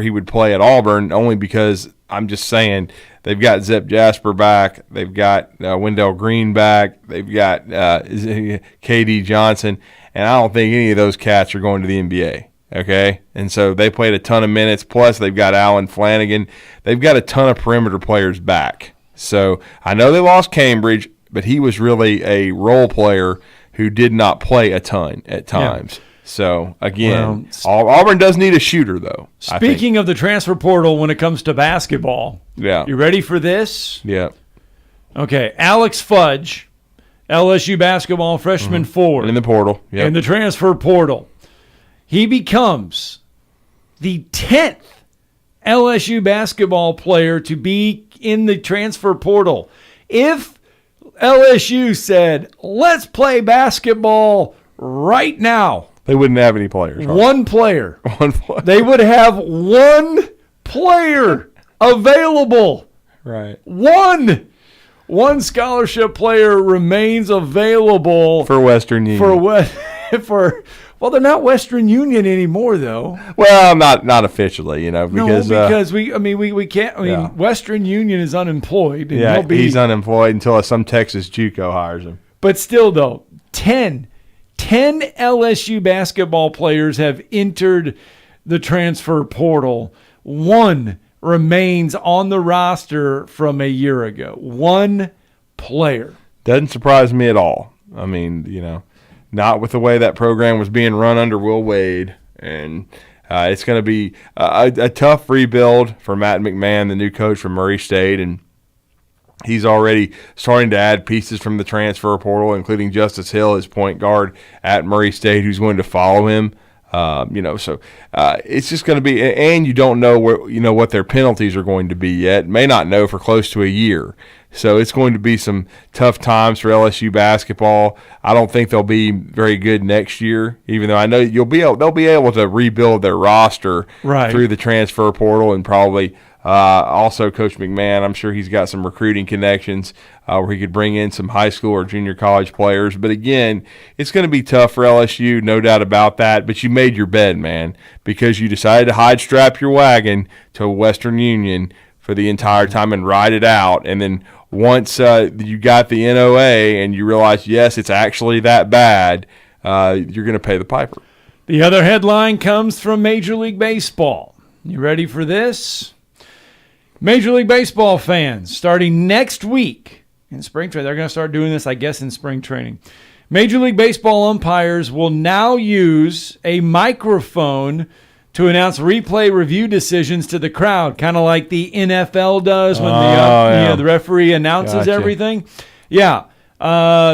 he would play at Auburn, only because I'm just saying they've got Zep Jasper back, they've got Wendell Green back, they've got KD Johnson, and I don't think any of those cats are going to the NBA. Okay, and so they played a ton of minutes. Plus, they've got Alan Flanagan. They've got a ton of perimeter players back. So I know they lost Cambridge, but he was really a role player who did not play a ton at times. Yeah. So, again, Auburn does need a shooter, though. Speaking of the transfer portal when it comes to basketball, you ready for this? Yeah. Okay, Alex Fudge, LSU basketball freshman forward. In the portal. Yep. In the transfer portal. He becomes the 10th LSU basketball player to be in the transfer portal. If LSU said, let's play basketball right now, they wouldn't have any players. Right? One player. They would have one player available. Right. One scholarship player remains available for Western Union. Well, they're not Western Union anymore, though. Well, not officially, because we can't. Western Union is unemployed. And he's unemployed until some Texas JUCO hires him. But still, though, 10 LSU basketball players have entered the transfer portal. One remains on the roster from a year ago. One player. Doesn't surprise me at all. I mean, not with the way that program was being run under Will Wade. And it's going to be a tough rebuild for Matt McMahon, the new coach from Murray State. And he's already starting to add pieces from the transfer portal, including Justice Hill, his point guard at Murray State, who's going to follow him. So it's just going to be, and you don't know what their penalties are going to be yet. May not know for close to a year. So it's going to be some tough times for LSU basketball. I don't think they'll be very good next year, even though I know they'll be able to rebuild their roster through the transfer portal, and probably also Coach McMahon, I'm sure he's got some recruiting connections where he could bring in some high school or junior college players. But again, it's going to be tough for LSU, no doubt about that. But you made your bed, man, because you decided to hide strap your wagon to Western Union for the entire time and ride it out, and then once you got the NOA and you realize, yes, it's actually that bad, you're going to pay the piper. The other headline comes from Major League Baseball. You ready for this? Major League Baseball fans, starting next week in spring training, they're going to start doing this, I guess, in spring training. Major League Baseball umpires will now use a microphone to announce replay review decisions to the crowd, kind of like the NFL does when the referee announces everything. Yeah.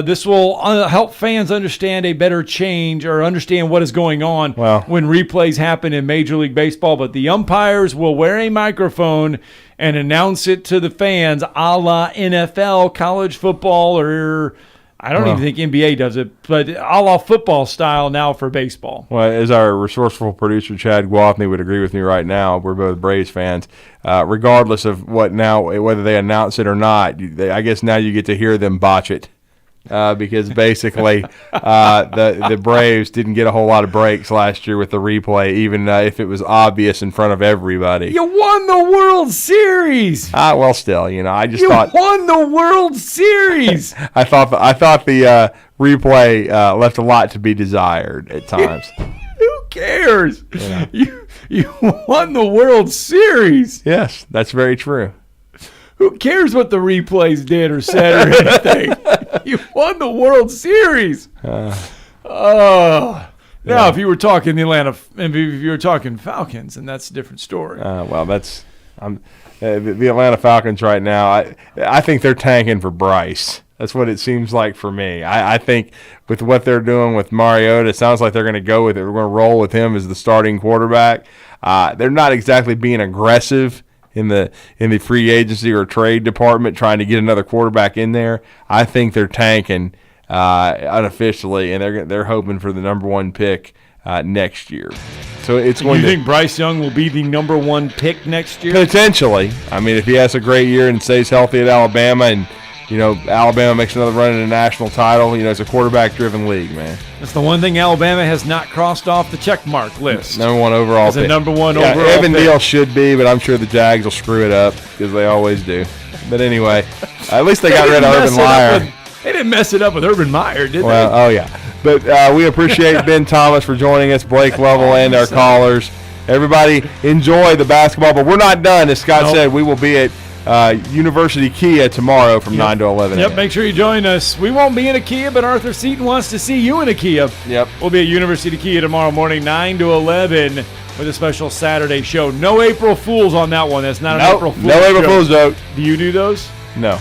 This will help fans understand a better change or understand what is going on when replays happen in Major League Baseball. But the umpires will wear a microphone and announce it to the fans a la NFL, college football, or I don't even think NBA does it, but a la football style now for baseball. Well, as our resourceful producer Chad Gwathney would agree with me right now, we're both Braves fans. Regardless of whether they announce it or not, I guess now you get to hear them botch it. Because basically the Braves didn't get a whole lot of breaks last year with the replay, even if it was obvious in front of everybody. You won the World Series. Well, still, I just thought you won the World Series. I thought the replay left a lot to be desired at times. Who cares? You won the World Series. Yes, that's very true. Who cares what the replays did or said or anything? You won the World Series. Now, if you were talking if you were talking Falcons, and that's a different story. The Atlanta Falcons right now. I think they're tanking for Bryce. That's what it seems like for me. I think with what they're doing with Mariota, it sounds like they're going to go with it. We're going to roll with him as the starting quarterback. They're not exactly being aggressive in the free agency or trade department trying to get another quarterback in there. I think they're tanking unofficially, and they're hoping for the number one pick next year. So it's going. You think Bryce Young will be the number one pick next year? Potentially. I mean, if he has a great year and stays healthy at Alabama, and Alabama makes another run at a national title, it's a quarterback-driven league, man. That's the one thing Alabama has not crossed off the checkmark list. Number one overall pick. Number one overall Evan pick. Neal should be, but I'm sure the Jags will screw it up because they always do. But anyway, at least they got rid of Urban Meyer. They didn't mess it up with Urban Meyer, did they? Well, oh, yeah. But we appreciate Ben Thomas for joining us, Blake Lovell, and our callers. Everybody enjoy the basketball, but we're not done. As Scott said, we will be at University Kia tomorrow from 9 to 11 Yep, make sure you join us. We won't be in a Kia, but Arthur Seaton wants to see you in a Kia. Yep. We'll be at University Kia tomorrow morning, 9 to 11, with a special Saturday show. No April Fools on that one. That's not an April Fool's No April joke. Fool's joke. Do you do those? No.